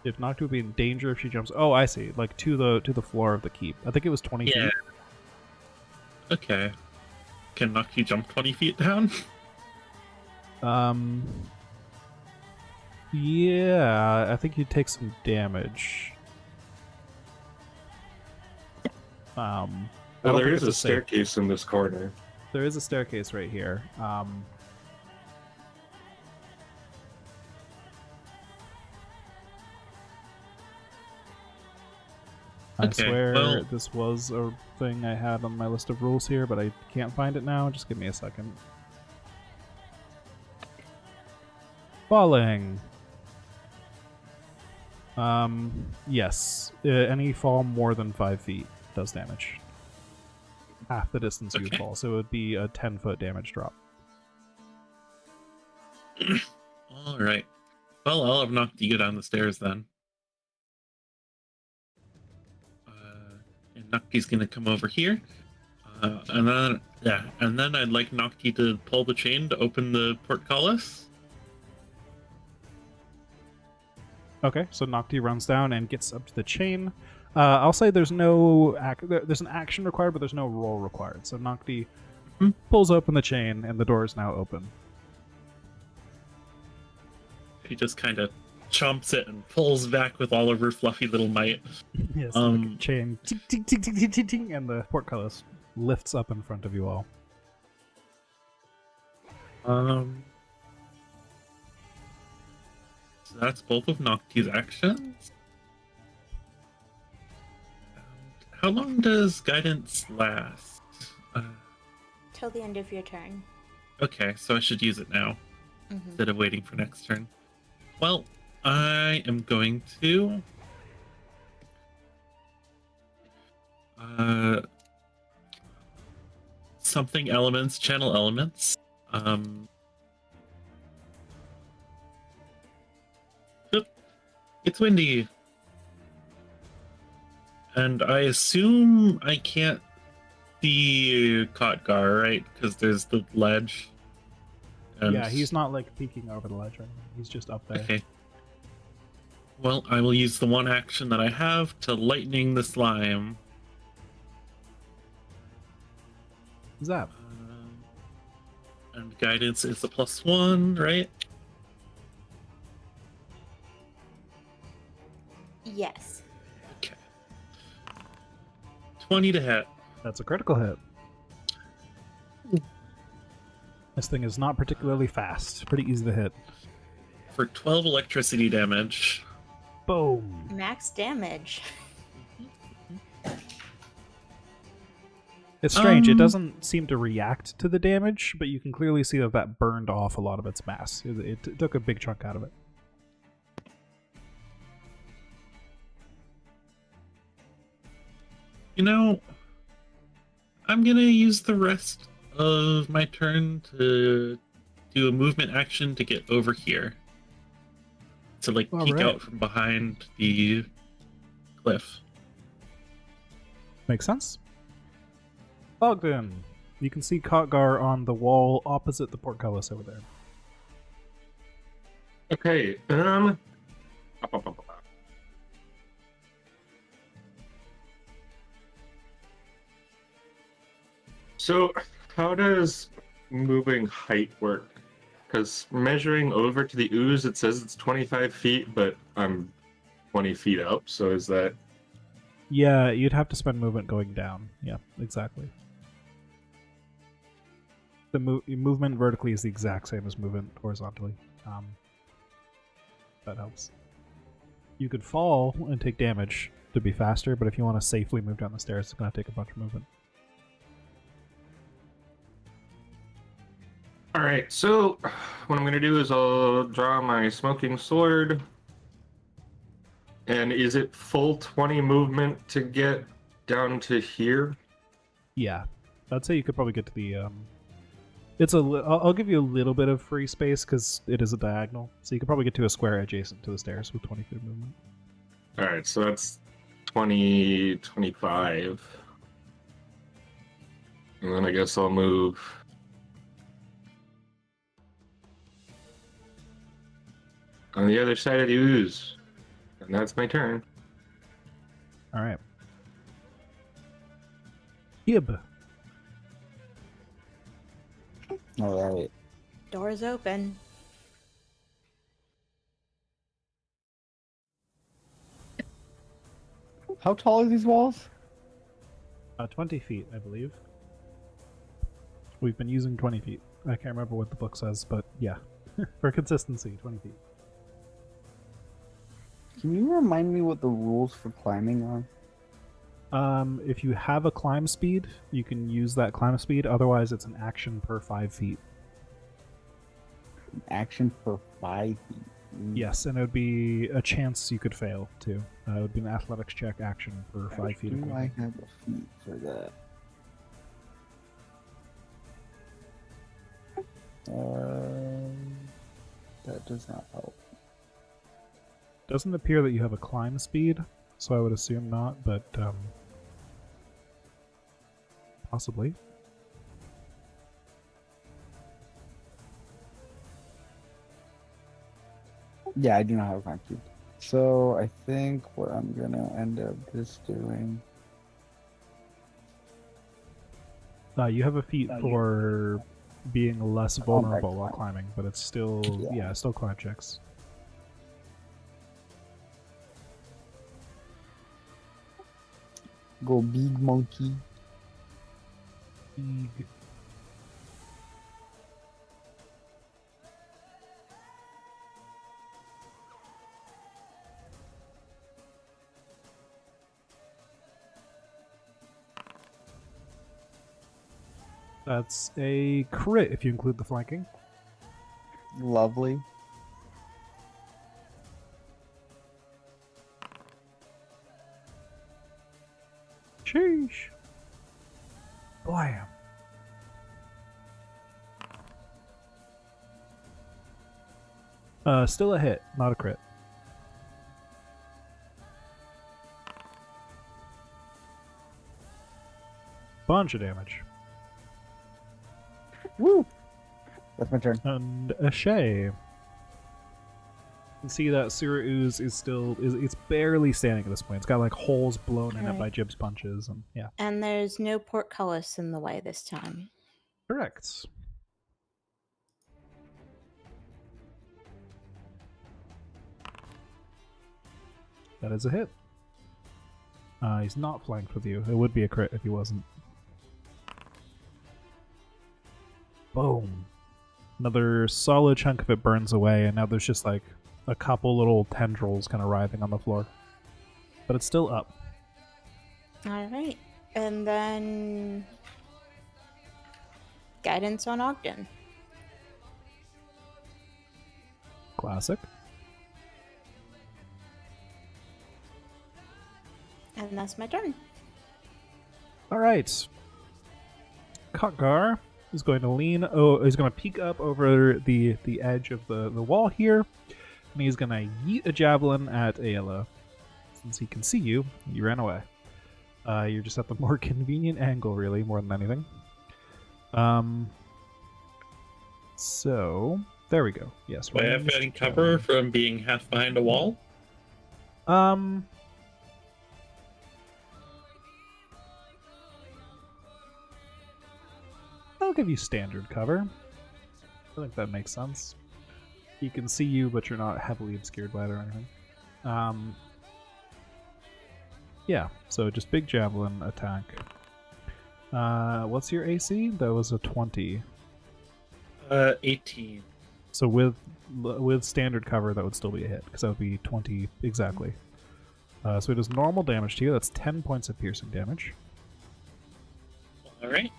If Nocti would be in danger if she jumps. Oh, I see. Like to the floor of the keep. I think it was 20 Yeah. feet. Okay. Can Nocti jump 20 feet down? Yeah, I think you'd take some damage. I Well, don't there think is it's a safe. staircase in this corner. There is a staircase right here. I Okay, swear well- this was a thing I had on my list of rules here, but I can't find it now. Just give me a second. Falling. Yes. Any fall more than 5 feet does damage. Half the distance you Okay. fall, so it would be a 10-foot damage drop. Alright. Well, I'll have Nocti go down the stairs then. And Nocti's gonna come over here. And then I'd like Nocti to pull the chain to open the portcullis. Okay, so Nocti runs down and gets up to the chain. I'll say there's no there's an action required, but there's no roll required. So Nocti pulls open the chain, and the door is now open. She just kind of chomps it and pulls back with all of her fluffy little might. Yes, the chain, ting, ting, ting, ting, ting, ting, ting, and the portcullis lifts up in front of you all. So that's both of Nocti's actions. How long does guidance last? Till the end of your turn. Okay, so I should use it now Mhm. instead of waiting for next turn. Well, I am going to something elements, channel elements. Oop, it's windy. And I assume I can't see Kotgar, right? Because there's the ledge. And- Yeah, he's not like peeking over the ledge or anything. He's just up there. Okay. Well, I will use the one action that I have to lightning the slime. Zap. And guidance is a +1, right? Yes. Okay. 20 to hit. That's a critical hit. This thing is not particularly fast. Pretty easy to hit. For 12 electricity damage. Boom. Max damage. It's strange. It doesn't seem to react to the damage, but you can clearly see that burned off a lot of its mass. It took a big chunk out of it. You know, I'm gonna use the rest of my turn to do a movement action to get over here. To like All peek right. out from behind the cliff. Makes sense. Ogden. You can see Kotgar on the wall opposite the portcullis over there. Okay. So, how does moving height work? Because measuring over to the ooze, it says it's 25 feet, but I'm 20 feet up. So is that Yeah, you'd have to spend movement going down. Yeah, exactly. The movement vertically is the exact same as movement horizontally. That helps. You could fall and take damage to be faster, but if you want to safely move down the stairs, it's going to take a bunch of movement. all right? So, what I'm gonna do is I'll draw my smoking sword. And is it full 20 movement to get down to here? Yeah, I'd say you could probably get to the. I'll give you a little bit of free space because it is a diagonal, so you could probably get to a square adjacent to the stairs with 20 feet of movement. All right, so that's 20, 25. And then I guess I'll move. On the other side of the ooze. And that's my turn. All right. Gib. All right. Door's open. How tall are these walls? 20 feet, I believe. We've been using 20 feet. I can't remember what the book says, but yeah. For consistency, 20 feet. Can you remind me what the rules for climbing are? If you have a climb speed, you can use that climb speed. Otherwise, it's an action per 5 feet. Action for 5 feet. Yes, and it would be a chance you could fail, too. It would be an athletics check action per 5 feet. Do I have a feat for that? That does not help. Doesn't appear that you have a climb speed, so I would assume not, but possibly. Yeah, I do not have a climb speed. So I think what I'm gonna end up just doing. You have a feat for being less vulnerable while climb. climbing, but it's still, Yeah. still climb checks. Go big monkey. Eeg. That's a crit if you include the flanking. Lovely. Sheesh. Blam. Still a hit, not a crit. Bunch of damage. Woo! That's my turn. And a Shay. You can see that sewer ooze is still it's barely standing at this point. It's got like holes blown in it by Alright. Jib's punches, and yeah. And there's no portcullis in the way this time. Correct. That is a hit. He's not flanked with you. It would be a crit if he wasn't. Boom. Another solid chunk of it burns away, and now there's just like a couple little tendrils kind of writhing on the floor. But it's still up. Alright. And then guidance on Ogden. Classic. And that's my turn. All right. Kotgar is going to lean. Oh, he's going to peek up over the edge of the wall here, and he's going to yeet a javelin at Ayla. Since he can see you, you ran away. You're just at the more convenient angle, really, more than anything. So there we go. Yes. Do I have ranged any cover javelin. from being half behind a wall? Um. I'll give you standard cover. I think that makes sense. He can see you, but you're not heavily obscured by it or anything. Yeah, so just big javelin attack. What's your AC? That was a 20. 18. So with standard cover, that would still be a hit, because that would be 20 exactly. So it does normal damage to you. That's 10 points of piercing damage. All right.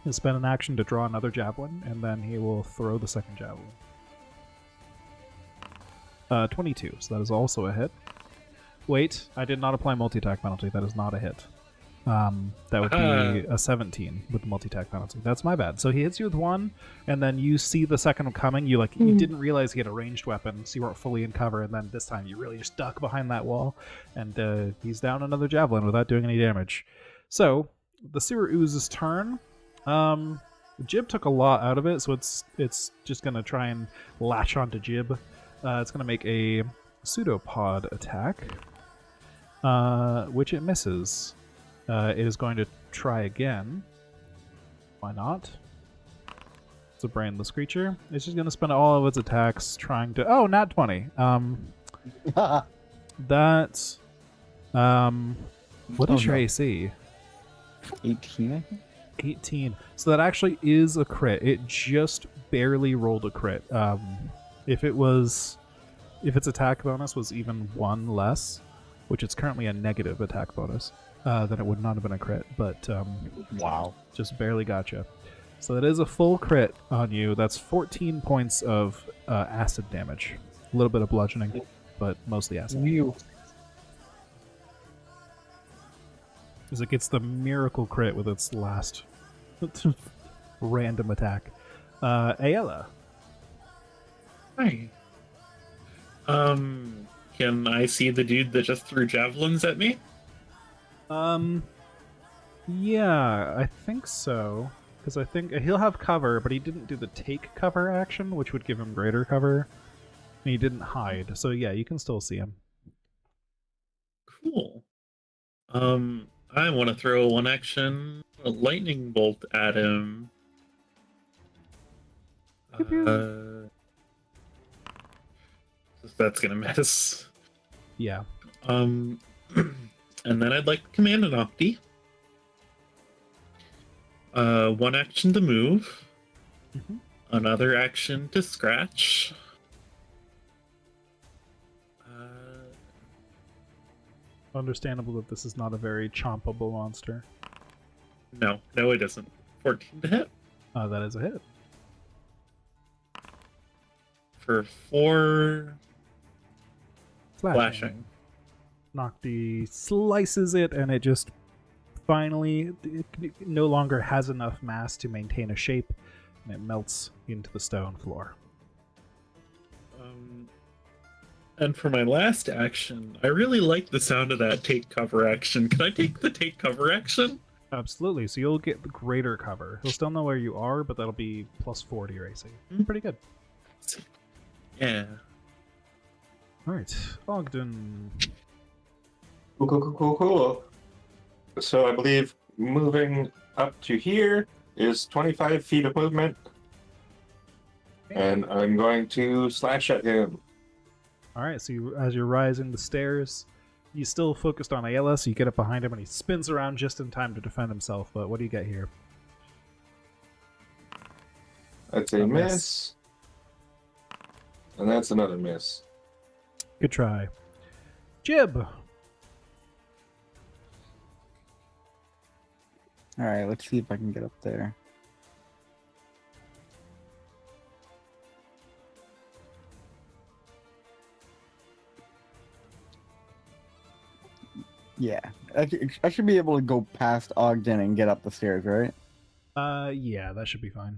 He'll spend an action to draw another javelin, and then he will throw the second javelin. 22, so that is also a hit. Wait, I did not apply multi-attack penalty. That is not a hit. That would be a 17 with the multi-attack penalty. That's my bad. So he hits you with one, and then you see the second one coming. You you didn't realize he had a ranged weapon, so you weren't fully in cover. And then this time you really just duck behind that wall, and he's down another javelin without doing any damage. So the sewer ooze's turn. Jib took a lot out of it, so it's just gonna try and latch onto Jib. It's gonna make a pseudopod attack, which it misses. It is going to try again. Why not? It's a brainless creature. It's just going to spend all of its attacks trying to... Oh, nat 20. That... What is your AC? 18, I think? 18. So that actually is a crit. It just barely rolled a crit. If its attack bonus was even 1 less, which it's currently a negative attack bonus, then it would not have been a crit, but Wow. just barely gotcha. So that is a full crit on you. That's 14 points of acid damage. A little bit of bludgeoning, but mostly acid. As it gets the miracle crit with its last random attack. Ayala. Hi. Can I see the dude that just threw javelins at me? Yeah, I think so. Because I think he'll have cover, but he didn't do the take cover action, which would give him greater cover. And he didn't hide, so yeah, you can still see him. Cool. I want to throw one action, a lightning bolt at him. That's gonna miss. Yeah. And then I'd like to command an Octi. One action to move. Mhm. Another action to scratch. Understandable that this is not a very chompable monster. No, it isn't. 14 to hit That is a hit. for 4 slashing. Nocti slices it, and it just finally it no longer has enough mass to maintain a shape, and it melts into the stone floor. And for my last action, I really like the sound of that take cover action. Can I take the take cover action? Absolutely. So you'll get the greater cover. He'll still know where you are, but that'll be +4 to your AC. Pretty good. Yeah. All right, Ogden. Cool. So I believe moving up to here is 25 feet of movement. And I'm going to slash at him. All right, so as you're rising the stairs, he's still focused on Ayala, so you get up behind him, and he spins around just in time to defend himself. But what do you get here? That's a miss. And that's another miss. Good try. Jib. All right, let's see if I can get up there. Yeah, I should be able to go past Ogden and get up the stairs, right? Yeah, that should be fine.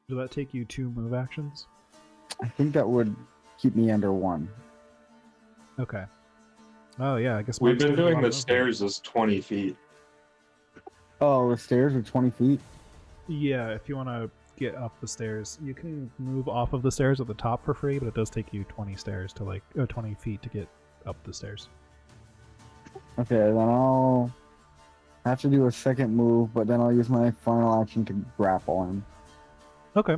Did that take you 2 move actions? I think that would keep me under 1. Okay. Oh yeah, I guess We've Mark's been a lot doing of the movement. stairs as 20 feet. Oh, the stairs are 20 feet. Yeah, if you want to get up the stairs, you can move off of the stairs at the top for free, but it does take you 20 stairs to 20 feet to get up the stairs. Okay, then I'll have to do a second move, but then I'll use my final action to grapple him. Okay,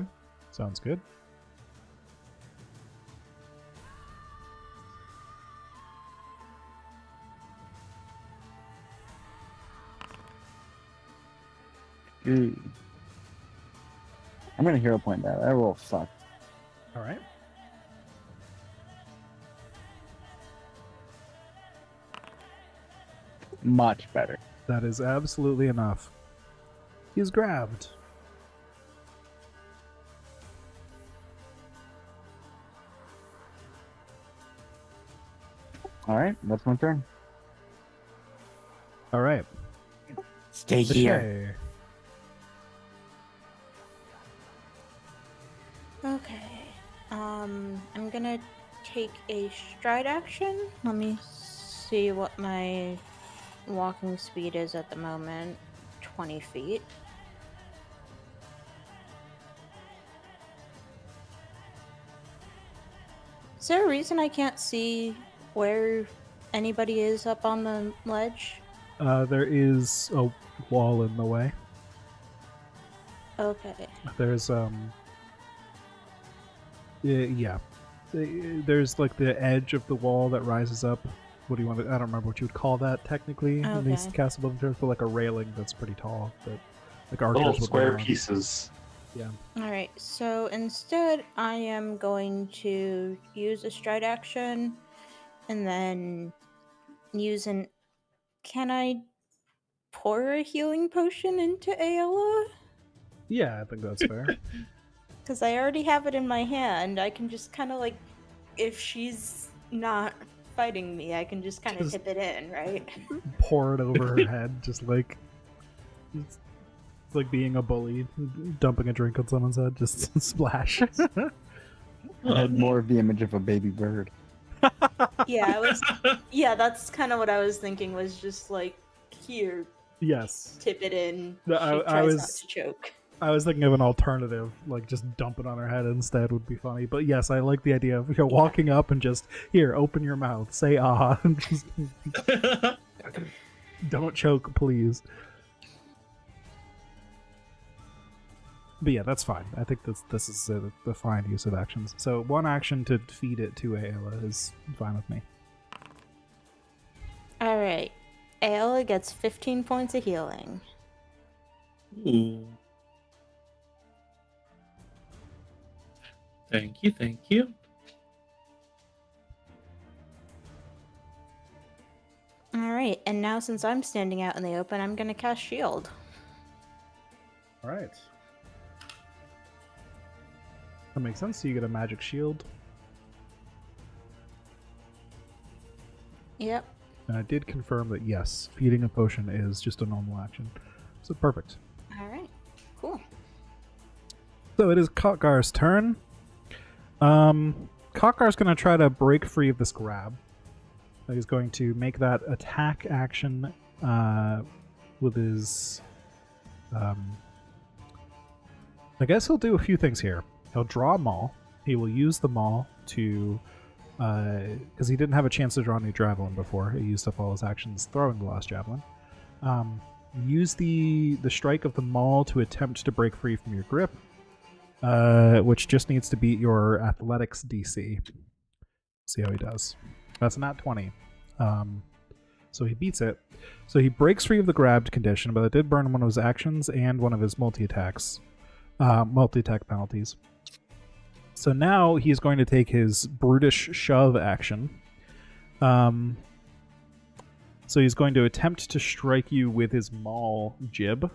sounds good. I'm gonna hero point that. That roll sucked. All right. Much better. That is absolutely enough. He's grabbed. All right, that's my turn. All right. Stay here. Okay. Okay. I'm gonna take a stride action. Let me see what my walking speed is at the moment. 20 feet. Is there a reason I can't see where anybody is up on the ledge? There is a wall in the way. Okay. There's yeah. There's like the edge of the wall that rises up. What do you want to? I don't remember what you would call that technically in these Okay. castle building terms, but like a railing that's pretty tall that like archers Little would go square around. pieces. Yeah. Alright, so instead I am going to use a stride action and then use an. Can I pour a healing potion into Ayla? Yeah, I think that's fair. Because I already have it in my hand. I can just kind of like. If she's not fighting me, I can just kind of Just- tip it in, right? Pour it over her head, just like it's like being a bully, dumping a drink on someone's head, just splash. I had more of the image of a baby bird. Yeah, I was. Yeah, that's kind of what I was thinking. Was just like, here, Yes. tip it in. No, She I tries not was- to choke. I was thinking of an alternative, like just dump it on her head instead would be funny. But yes, I like the idea of walking up and just here, open your mouth, say ah, and just don't choke, please. But yeah, that's fine. I think this is the fine use of actions. So one action to feed it to Ayla is fine with me. Alright. Ayla gets 15 points of healing. Ooh. Thank you, thank you. Alright, and now since I'm standing out in the open, I'm gonna cast Shield. All right. That makes sense. So you get a magic shield. Yep. And I did confirm that yes, feeding a potion is just a normal action. So perfect. Alright. Cool. So it is Kotgar's turn. Kotgar's going to try to break free of this grab. He's going to make that attack action with his... I guess he'll do a few things here. He'll draw a maul. He will use the maul to... Because he didn't have a chance to draw a new javelin before. He used up all his actions throwing the last javelin. Use the strike of the maul to attempt to break free from your grip. Which just needs to beat your athletics DC. See how he does. That's not 20. So he beats it. So he breaks free of the grabbed condition, but it did burn one of his actions and one of his multi-attacks. Multi-attack penalties. So now he's going to take his brutish shove action. So he's going to attempt to strike you with his maul jib.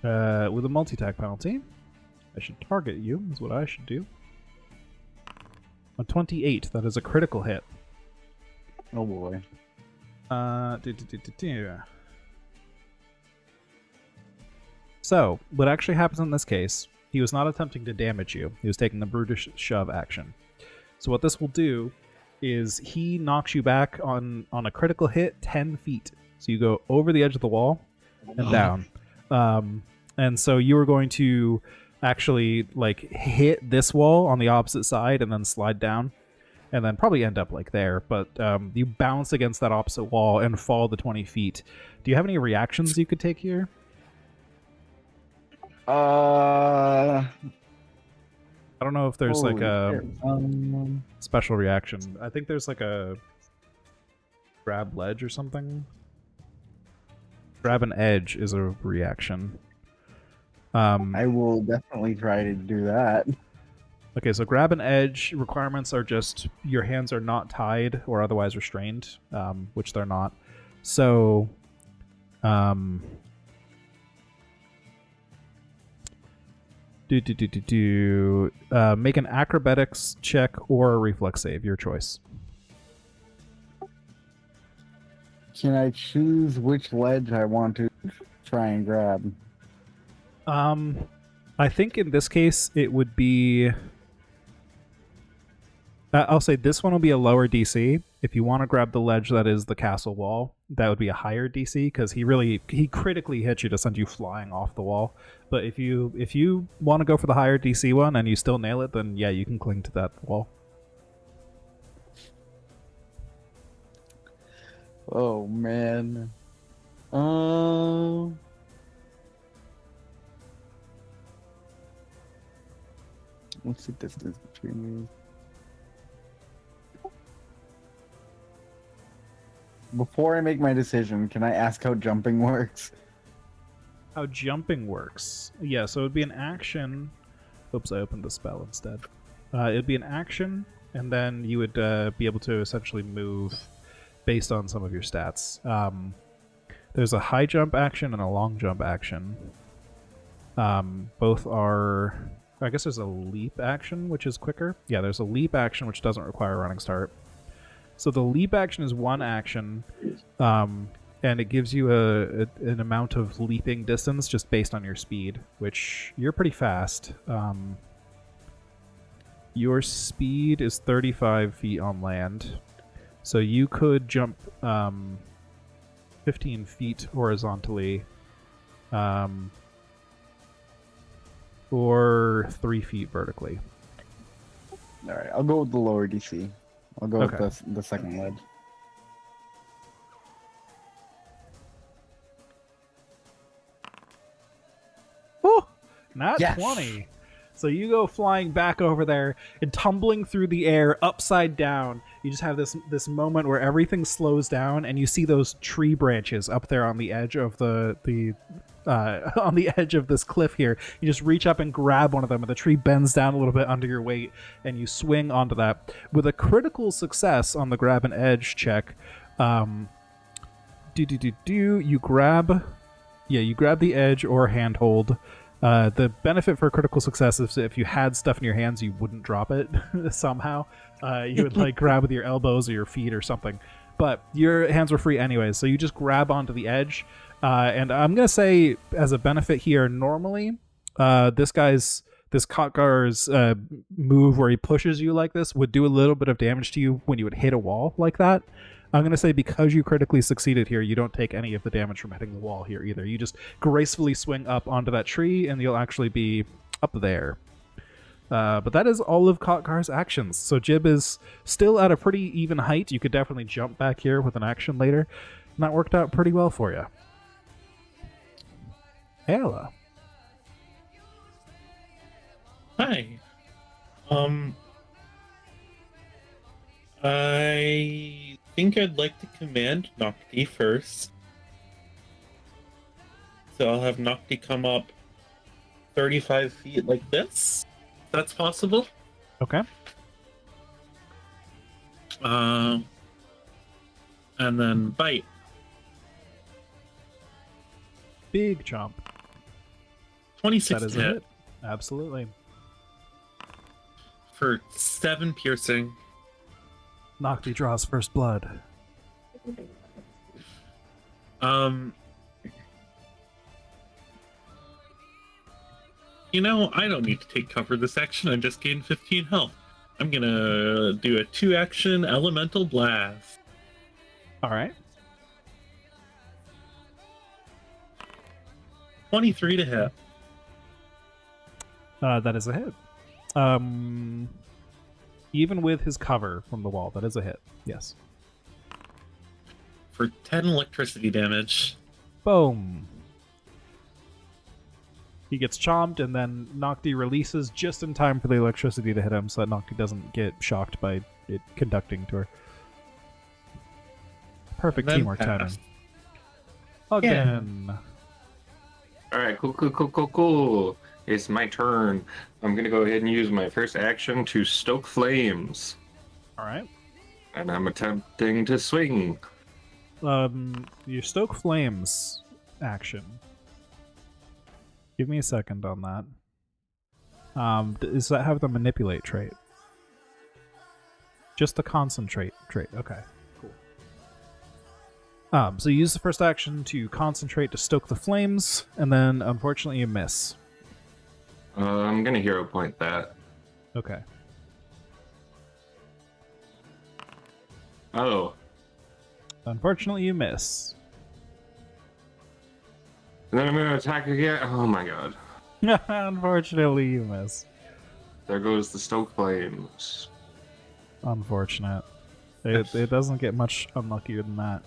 With a multi-attack penalty. I should target you, is what I should do. A 28, that is a critical hit. Oh boy. So, what actually happens in this case, he was not attempting to damage you. He was taking the brutish shove action. So what this will do is he knocks you back on a critical hit 10 feet. So you go over the edge of the wall and down. And so you are going to actually like hit this wall on the opposite side and then slide down and then probably end up like there. But you bounce against that opposite wall and fall the 20 feet. Do you have any reactions you could take here? I don't know if there's like a special reaction. I think there's like a grab ledge or something. Grab an edge is a reaction. I will definitely try to do that. Okay, so grab an edge requirements are just your hands are not tied or otherwise restrained, which they're not. So, make an acrobatics check or a reflex save, your choice. Can I choose which ledge I want to try and grab? I think in this case it would be. I'll say this one will be a lower DC. If you want to grab the ledge that is the castle wall, that would be a higher DC because he critically hit you to send you flying off the wall. But if you want to go for the higher DC one and you still nail it, then yeah, you can cling to that wall. Oh man. What's the distance between these? Before I make my decision, can I ask how jumping works? How jumping works? Yeah, so it would be an action. Oops, I opened the spell instead. It would be an action, and then you would be able to essentially move based on some of your stats. There's a high jump action and a long jump action. Both are... I guess there's a leap action, which is quicker. Yeah, there's a leap action, which doesn't require a running start. So the leap action is one action, and it gives you an amount of leaping distance just based on your speed, which you're pretty fast. Your speed is 35 feet on land, so you could jump 15 feet horizontally, or 3 feet vertically. All right, I'll go with the lower DC. I'll go Okay. with the second ledge. Oh, not Yes. 20. So you go flying back over there and tumbling through the air upside down. You just have this moment where everything slows down and you see those tree branches up there on the edge of on the edge of this cliff here. You just reach up and grab one of them and the tree bends down a little bit under your weight and you swing onto that. With a critical success on the grab an edge check, you grab the edge or handhold. The benefit for critical success is if you had stuff in your hands, you wouldn't drop it somehow. You would like grab with your elbows or your feet or something. But your hands were free anyways, so you just grab onto the edge. And I'm going to say, as a benefit here, normally, this Kotgar's move where he pushes you like this would do a little bit of damage to you when you would hit a wall like that. I'm going to say because you critically succeeded here, you don't take any of the damage from hitting the wall here either. You just gracefully swing up onto that tree, and you'll actually be up there. But that is all of Kotgar's actions. So Jib is still at a pretty even height. You could definitely jump back here with an action later. And that worked out pretty well for you. Ayla. Hi. I think I'd like to command Nocti first. So I'll have Nocti come up 35 feet like this. If that's possible. Okay. And then bite. Big chomp. 26 That is to hit it. Absolutely. for 7 piercing. Nocti draws first blood. You know, I don't need to take cover this action. I just gained 15 health. I'm gonna do a 2-action elemental blast. All right. 23 to hit. That is a hit. Even with his cover from the wall, that is a hit. Yes. For 10 electricity damage. Boom. He gets chomped, and then Nocti releases just in time for the electricity to hit him, so that Nocti doesn't get shocked by it conducting to her. Perfect And then teamwork timing. pass. Again. All right, cool. It's my turn. I'm gonna go ahead and use my first action to stoke flames, All right. and I'm attempting to swing. Your stoke flames action. Give me a second on that. Does that have the manipulate trait? Just the concentrate trait. Okay, cool. So you use the first action to concentrate to stoke the flames, and then unfortunately you miss. I'm gonna hero point that. Okay. Oh, Unfortunately you miss. and then I'm gonna attack again. Oh my god. Unfortunately you miss. There goes the stoke flames. Unfortunate. It doesn't get much unluckier than that.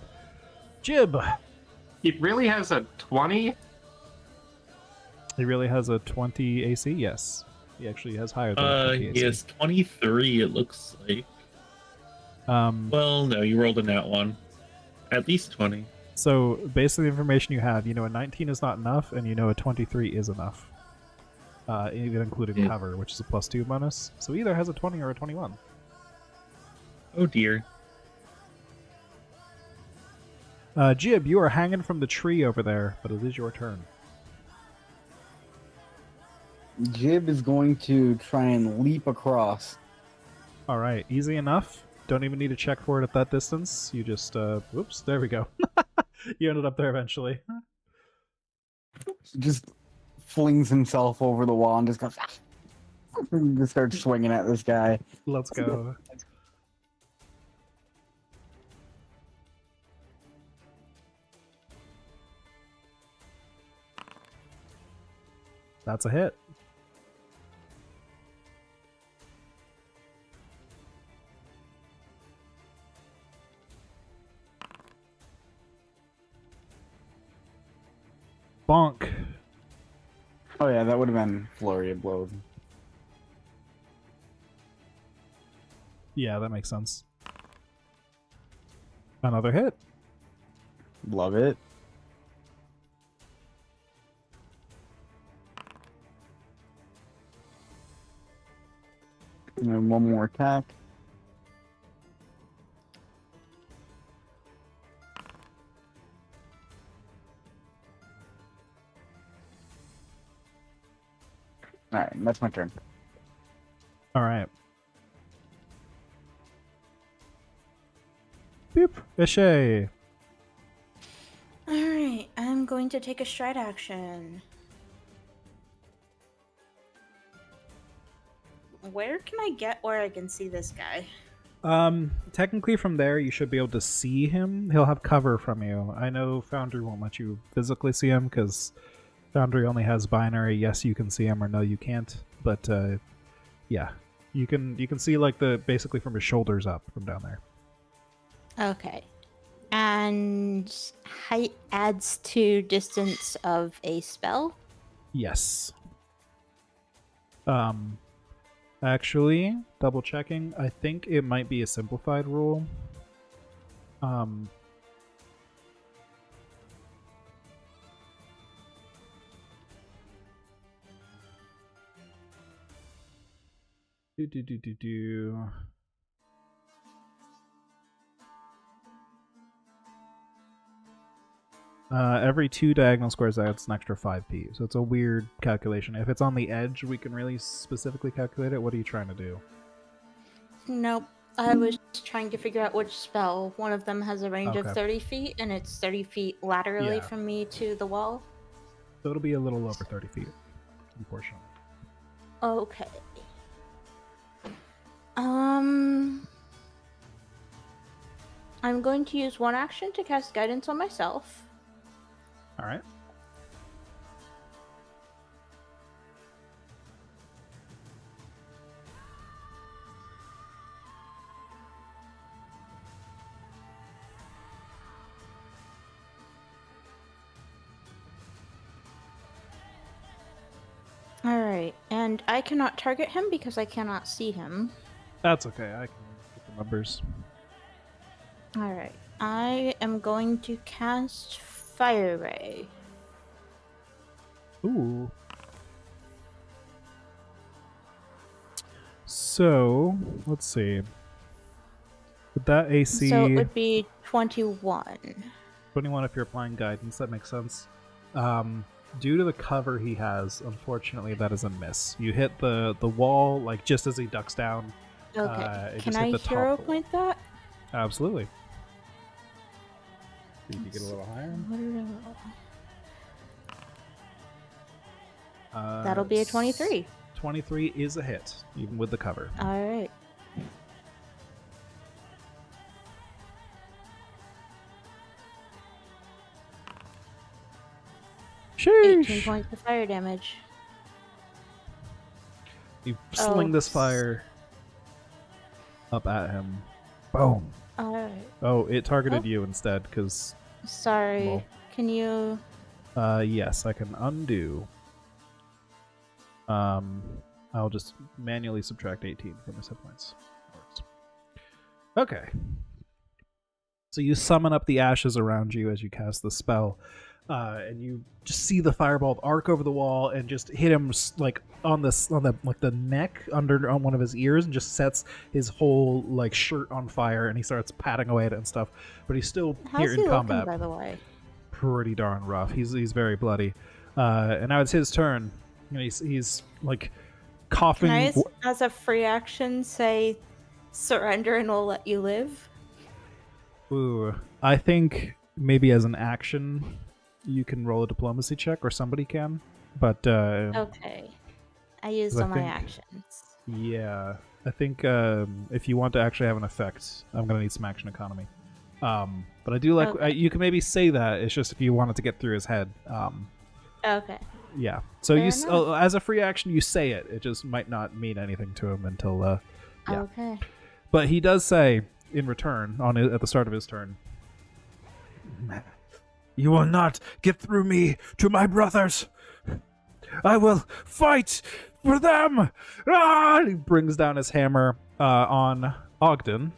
Jib! He really has a 20? He really has a 20 AC? Yes. He actually has higher than a 20 AC. He has 23, it looks like. Well, no, you rolled a nat one. At least 20. So, based on the information you have, you know a 19 is not enough, and you know a 23 is enough. Even including cover, which is a +2 bonus. So either has a 20 or a 21. Oh dear. Jib, you are hanging from the tree over there, but it is your turn. Jib is going to try and leap across. Alright, easy enough. Don't even need to check for it at that distance. You just, whoops, there we go. You ended up there eventually. Just flings himself over the wall and just goes. Just starts swinging at this guy. Let's go. That's a hit. Bonk. Oh yeah, that would have been flurry of blows. Yeah, that makes sense. Another hit. Love it. And then one more attack. Alright, that's my turn. Alright. Beep. Ishay. Alright, I'm going to take a stride action. Where can I get where I can see this guy? Technically from there you should be able to see him. He'll have cover from you. I know Foundry won't let you physically see him because Foundry only has binary. Yes, you can see him, or no, you can't. But yeah, you can see like the basically from his shoulders up from down there. Okay. And height adds to distance of a spell? Yes. Actually, double checking. I think it might be a simplified rule. Do. Every 2 diagonal squares adds an extra 5p, so it's a weird calculation. If it's on the edge, we can really specifically calculate it. What are you trying to do? Nope. I was trying to figure out which spell. One of them has a range Okay. of 30 feet, and it's 30 feet laterally Yeah. from me to the wall. So it'll be a little over 30 feet, unfortunately. Okay. I'm going to use one action to cast guidance on myself. All right. Alright, and I cannot target him because I cannot see him. That's okay. I can get the numbers. Alright, I am going to cast Fire Ray. Ooh. So, let's see. With that AC So it would be 21. 21 if you're applying guidance, that makes sense. Due to the cover he has, unfortunately, that is a miss. You hit the wall, like, just as he ducks down. Okay, it can just hit I the top hero wall. point that? Absolutely. See if you get a little higher. That'll be a 23. 23 is a hit, even with the cover. Alright. Sheesh! 18 points of fire damage. You sling Oh. this fire up at him. Boom. Alright. Oh, it targeted Oh. you instead, because, Sorry. Well. Can you... yes, I can undo. I'll just manually subtract 18 from his hit points. Works. Okay. So you summon up the ashes around you as you cast the spell, and you just see the fireball arc over the wall and just hit him like on the neck on one of his ears, and just sets his whole like shirt on fire, and he starts patting away at it and stuff. But he's still How's here he in looking, combat. by the way? Pretty darn rough. He's very bloody. And now it's his turn. And he's like coughing. Can I, as a free action, say surrender and we'll let you live? Ooh, I think maybe as an action, you can roll a diplomacy check, or somebody can. But Okay. I used 'Cause I all my think- actions. yeah, I think if you want to actually have an effect, I'm gonna need some action economy. But I do like Okay. you can maybe say that. It's just if you wanted to get through his head. Okay. Yeah. So Fair enough. as a free action, you say it. It just might not mean anything to him until. Yeah. Okay. But he does say in return at the start of his turn, "You will not get through me to my brothers. I will fight for them." Ah! He brings down his hammer on Ogden,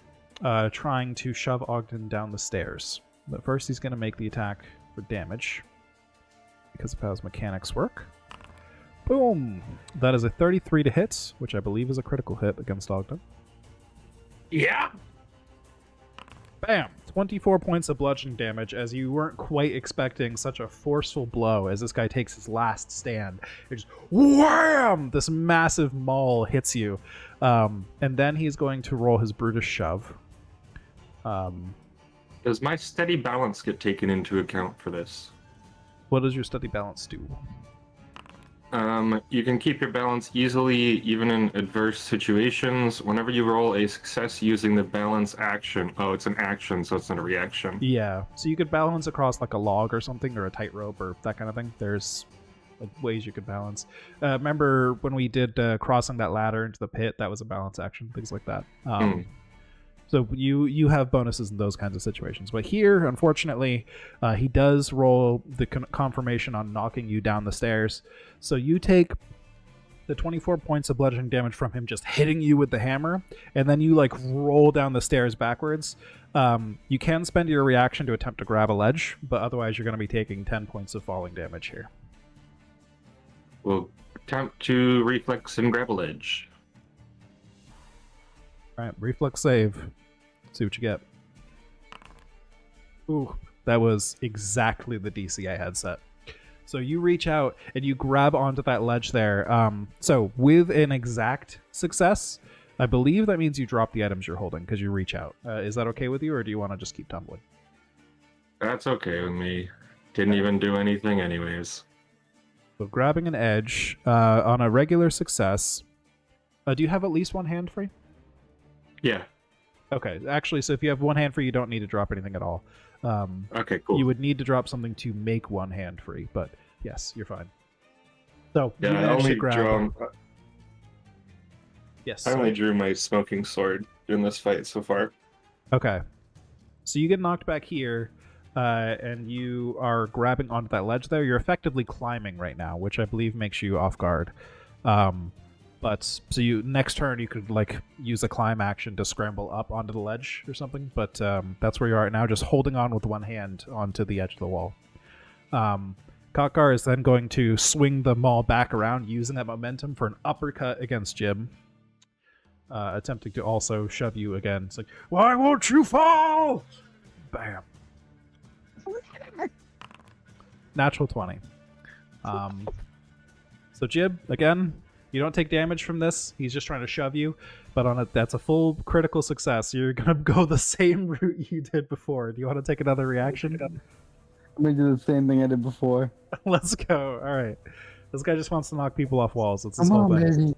trying to shove Ogden down the stairs. But first, he's going to make the attack for damage because of how his mechanics work. Boom! That is a 33 to hit, which I believe is a critical hit against Ogden. Yeah. Bam! 24 points of bludgeoning damage, as you weren't quite expecting such a forceful blow as this guy takes his last stand. It just wham! This massive maul hits you. And then he's going to roll his brutish shove. Does my steady balance get taken into account for this? What does your steady balance do? You can keep your balance easily, even in adverse situations. Whenever you roll a success using the balance action, oh, it's an action, so it's not a reaction. Yeah, so you could balance across like a log or something, or a tightrope, or that kind of thing. There's like ways you could balance. Remember when we did crossing that ladder into the pit? That was a balance action, things like that. So you have bonuses in those kinds of situations. But here, unfortunately, he does roll the confirmation on knocking you down the stairs. So you take the 24 points of bludgeoning damage from him just hitting you with the hammer, and then you like roll down the stairs backwards. You can spend your reaction to attempt to grab a ledge, but otherwise you're going to be taking 10 points of falling damage here. We'll attempt to reflex and grab a ledge. All right, reflex save. See what you get. Ooh, that was exactly the DC I had set. So you reach out and you grab onto that ledge there. So with an exact success, I believe that means you drop the items you're holding because you reach out. Is that okay with you, or do you want to just keep tumbling? That's okay with me. Didn't even do anything anyways. So grabbing an edge on a regular success. Do you have at least one hand free? Yeah. Okay, actually, so if you have one hand free, you don't need to drop anything at all. Okay, cool. You would need to drop something to make one hand free, but yes, you're fine. So you Yeah, I managed to only grab. Yes. I only drew my smoking sword in this fight so far. Okay. So you get knocked back here, and you are grabbing onto that ledge there. You're effectively climbing right now, which I believe makes you off guard. But so you next turn you could like use a climb action to scramble up onto the ledge or something. But that's where you are right now, just holding on with one hand onto the edge of the wall. Kotkar is then going to swing the maul back around, using that momentum for an uppercut against Jim. Attempting to also shove you again. It's like, why won't you fall? Bam. Natural 20. So Jib, again, you don't take damage from this. He's just trying to shove you, but on it, that's a full critical success. You're gonna go the same route you did before. Do you want to take another reaction? I'm gonna do the same thing I did before. Let's go. All right. This guy just wants to knock people off walls. That's his Come whole on, thing. baby.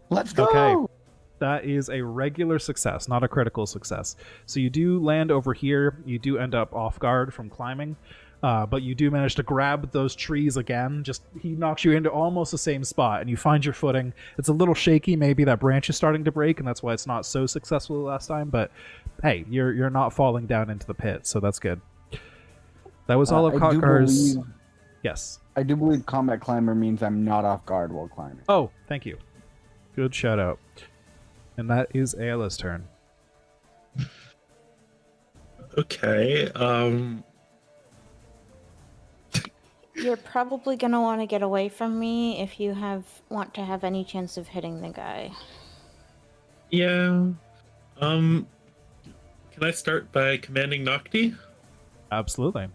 Let's go. Okay. That is a regular success, not a critical success. So you do land over here. You do end up off guard from climbing, but you do manage to grab those trees again. Just he knocks you into almost the same spot, and you find your footing. It's a little shaky. Maybe that branch is starting to break, and that's why it's not so successful the last time. But hey, you're not falling down into the pit, so that's good. That was all of I do Kotkar's. believe- Yes. I do believe combat climber means I'm not off guard while climbing. Oh, thank you. Good shout out. And that is Ayla's turn. Okay. You're probably gonna want to get away from me if you want to have any chance of hitting the guy. Yeah. Can I start by commanding Nocti? Absolutely.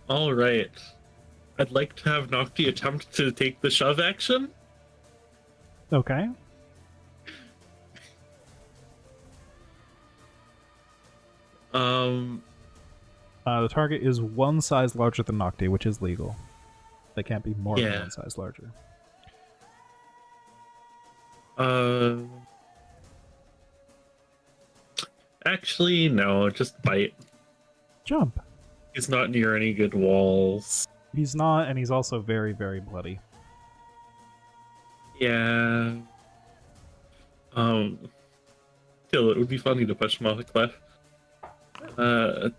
All right. I'd like to have Nocti attempt to take the shove action. Okay. The target is one size larger than Nocti, which is legal. They can't be more than Yeah. one size larger. Actually, no, just bite. Jump. He's not near any good walls. He's not, and he's also very, very bloody. Yeah. Still, it would be funny to push him off a cliff.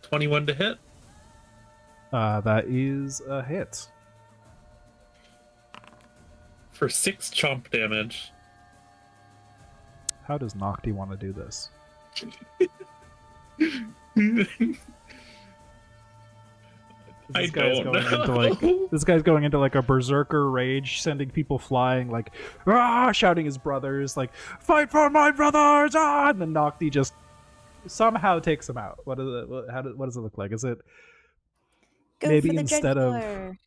21 to hit. That is a hit. For 6 chomp damage. How does Nocti want to do this? I This guy's don't going know. into like this guy's going into like a berserker rage, sending people flying, like shouting his brothers, like "Fight for my brothers!" And then Nocti just somehow takes him out. What does it look like? Is it Go maybe for the instead of jugular.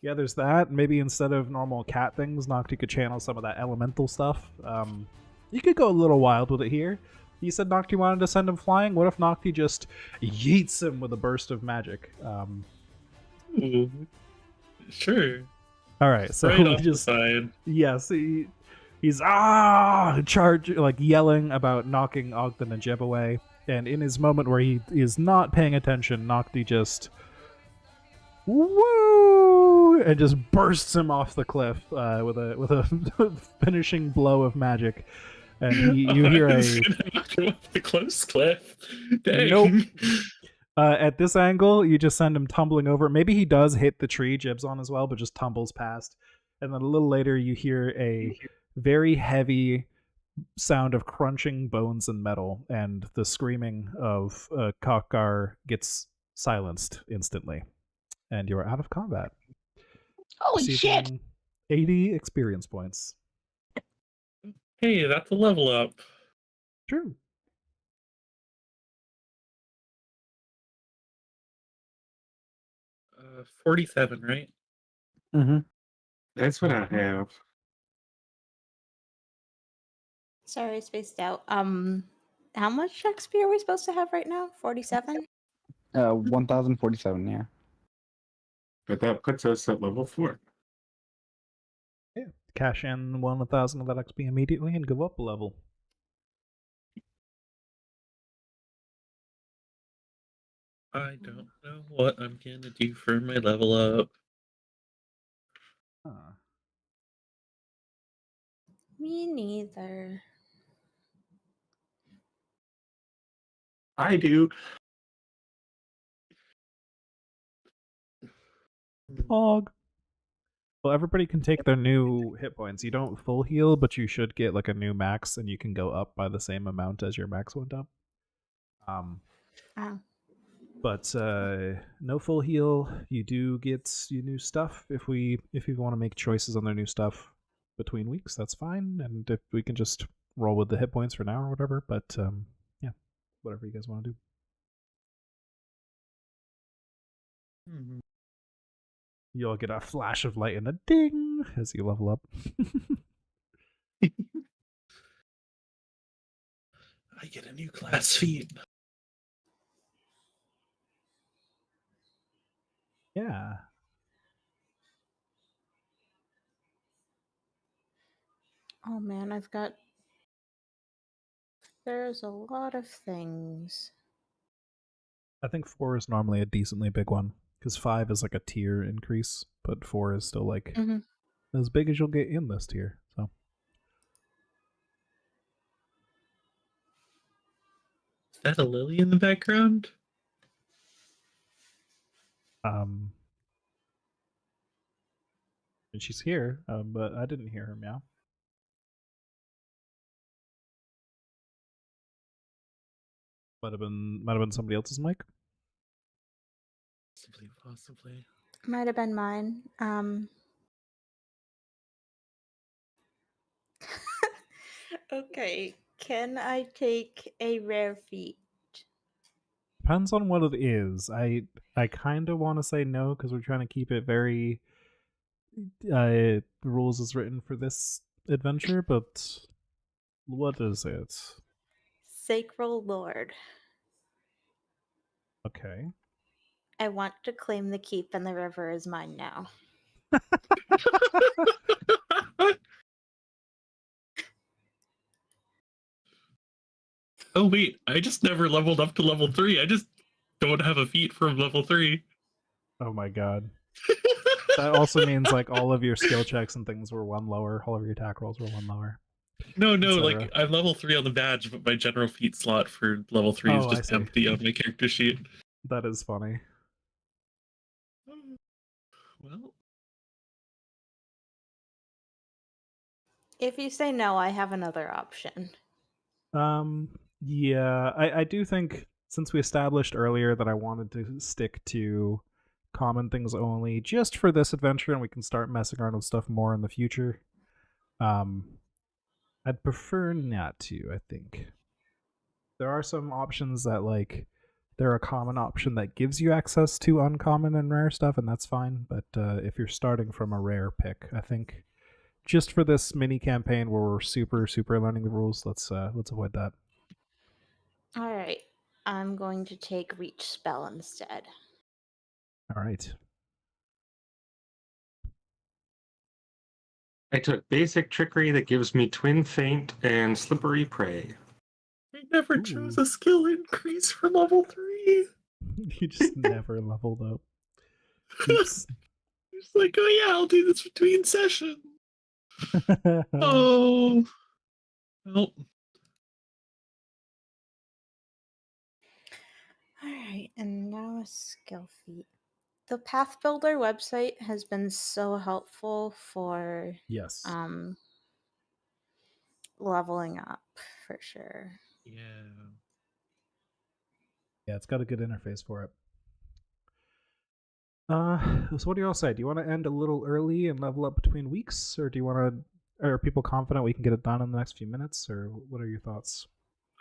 yeah? There's that. Maybe instead of normal cat things, Nocti could channel some of that elemental stuff. You could go a little wild with it here. You said Nocti wanted to send him flying. What if Nocti just yeets him with a burst of magic? Ooh. Sure. All right, so Right we off the just side. yes, he's charge like yelling about knocking Ogden and Jeb away, and in his moment where he is not paying attention, Nocti just woo and just bursts him off the cliff with a finishing blow of magic, and you hear I a was gonna knock him off the close cliff. Dang. Nope. At this angle, you just send him tumbling over. Maybe he does hit the tree Jib's on as well, but just tumbles past. And then a little later, you hear a very heavy sound of crunching bones and metal, and the screaming of Kotkar gets silenced instantly. And you're out of combat. Holy shit! Receiving 80 experience points. Hey, that's a level up. True. Uh, 47, right? Mm-hmm. That's what I have. Sorry, I spaced out. How much XP are we supposed to have right now? 47? 1047, yeah. But that puts us at level 4. Yeah. cash in 1,000 of that XP immediately and go up a level. I don't know what I'm gonna do for my level up. Huh. Me neither. I do. Fog. Well, everybody can take their new hit points. You don't full heal, but you should get like a new max, and you can go up by the same amount as your max went up. Oh. But no full heal. You do get your new stuff if you want to make choices on their new stuff between weeks. That's fine, and if we can just roll with the hit points for now or whatever. But yeah, whatever you guys want to do. You'll get a flash of light and a ding as you level up. I get a new class feat. Yeah. Oh man, there's a lot of things. I think 4 is normally a decently big one because 5 is like a tier increase, but 4 is still like as big as you'll get in this tier. So Is that a lily in the background? and she's here, but I didn't hear her meow. Might have been somebody else's mic. Possibly. Might have been mine. Okay, can I take a rare feat? Depends on what it is. I kind of want to say no because we're trying to keep it very the rules as written for this adventure, but what is it? Sacral Lord. Okay. I want to claim the keep and the river is mine now. Oh wait, I just never leveled up to level 3. I just don't have a feat from level 3. Oh my god. That also means like all of your skill checks and things were 1 lower, all of your attack rolls were 1 lower. No, etc. like I'm level 3 on the badge, but my general feat slot for level 3 is Oh, I just see. empty on my character sheet. That is funny. Well, If you say no, I have another option. Yeah, I do think since we established earlier that I wanted to stick to common things only just for this adventure and we can start messing around with stuff more in the future. I'd prefer not to, I think. There are some options that like they're a common option that gives you access to uncommon and rare stuff, and that's fine. But if you're starting from a rare pick, I think just for this mini campaign where we're super learning the rules, let's avoid that. All right, I'm going to take Reach Spell instead. All right. I took basic trickery that gives me twin feint and slippery prey. I never chose a skill increase for level 3. You just never leveled up. Oops. It's like, oh yeah, I'll do this between sessions. Oh. Well. All right, and now a skill feat. The Path Builder website has been so helpful for Yes. leveling up for sure. Yeah. Yeah, it's got a good interface for it. So what do you all say? Do you want to end a little early and level up between weeks, or do you want to? Are people confident we can get it done in the next few minutes, or what are your thoughts?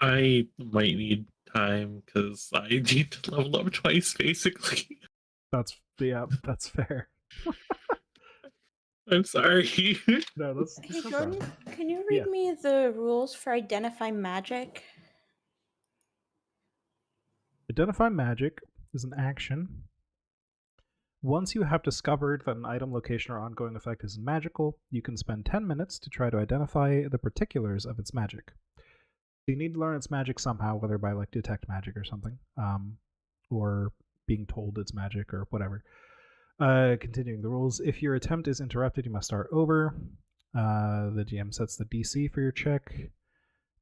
I might need time because I need to level up twice, basically. That's fair. I'm sorry. No, that's Hey no Jordan, problem. can you read me the rules for Identify Magic? Identify magic is an action Once you have discovered that an item, location, or ongoing effect is magical, you can spend 10 minutes to try to identify the particulars of its magic. You need to learn its magic somehow, whether by like detect magic or something, or being told it's magic or whatever. Continuing the rules, if your attempt is interrupted, you must start over. The GM sets the DC for your check.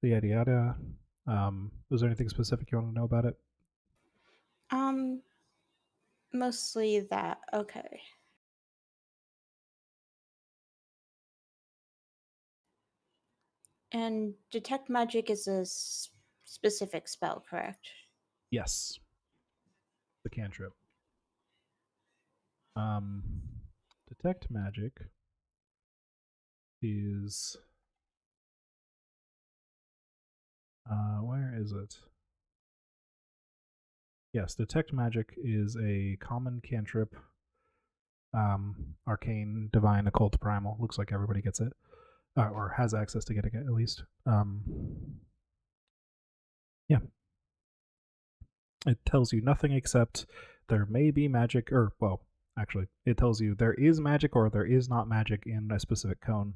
Yada yada. Was there anything specific you want to know about it? Mostly that. Okay. And detect magic is a specific spell, correct? Yes. The cantrip. Detect magic is where is it? Yes, detect magic is a common cantrip. Arcane, divine, occult, primal. Looks like everybody gets it, or has access to getting it at least. Yeah. It tells you nothing except there may be magic, or well, actually, it tells you there is magic or there is not magic in a specific cone.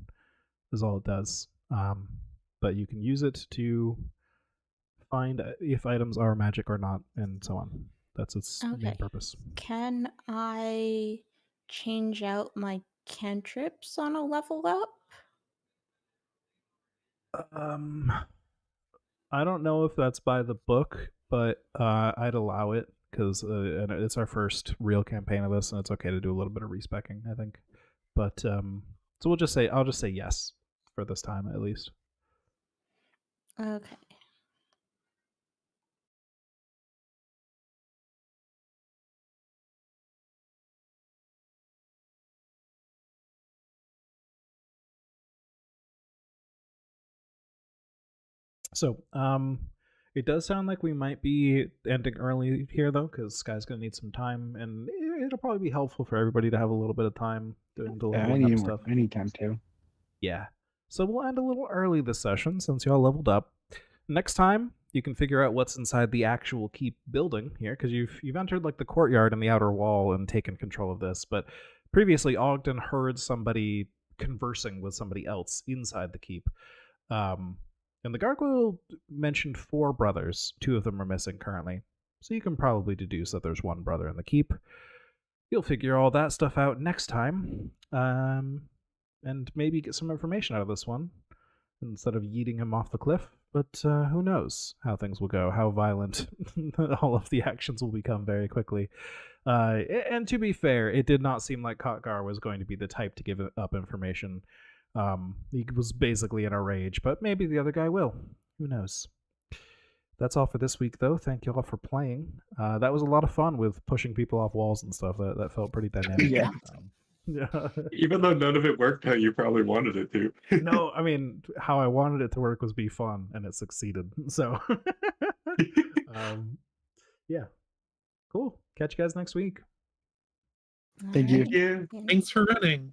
Is all it does. But you can use it to find if items are magic or not, and so on. That's its main purpose. Can I change out my cantrips on a level up? I don't know if that's by the book, but I'd allow it because it's our first real campaign of this, and it's okay to do a little bit of respecking, I think. But so I'll just say yes for this time at least. Okay. So it does sound like we might be ending early here though, because Sky's gonna need some time, and it'll probably be helpful for everybody to have a little bit of time doing the Yeah, leveling up stuff. I need time too. Yeah. So we'll end a little early this session since y'all leveled up. Next time, you can figure out what's inside the actual keep building here, because you've entered like the courtyard and the outer wall and taken control of this. But previously, Ogden heard somebody conversing with somebody else inside the keep. And the gargoyle mentioned 4 brothers. 2 of them are missing currently. So you can probably deduce that there's 1 brother in the keep. You'll figure all that stuff out next time. And maybe get some information out of this one instead of yeeting him off the cliff. But who knows how things will go, how violent all of the actions will become very quickly. And to be fair, it did not seem like Kotgar was going to be the type to give up information. He was basically in a rage, but maybe the other guy will. Who knows? That's all for this week, though. Thank you all for playing. That was a lot of fun with pushing people off walls and stuff. That felt pretty dynamic. Yeah. Yeah. Even though none of it worked how you probably wanted it to. No, I mean, how I wanted it to work was be fun, and it succeeded. So, yeah. Cool. Catch you guys next week. Thank you. Yeah. Thanks for running.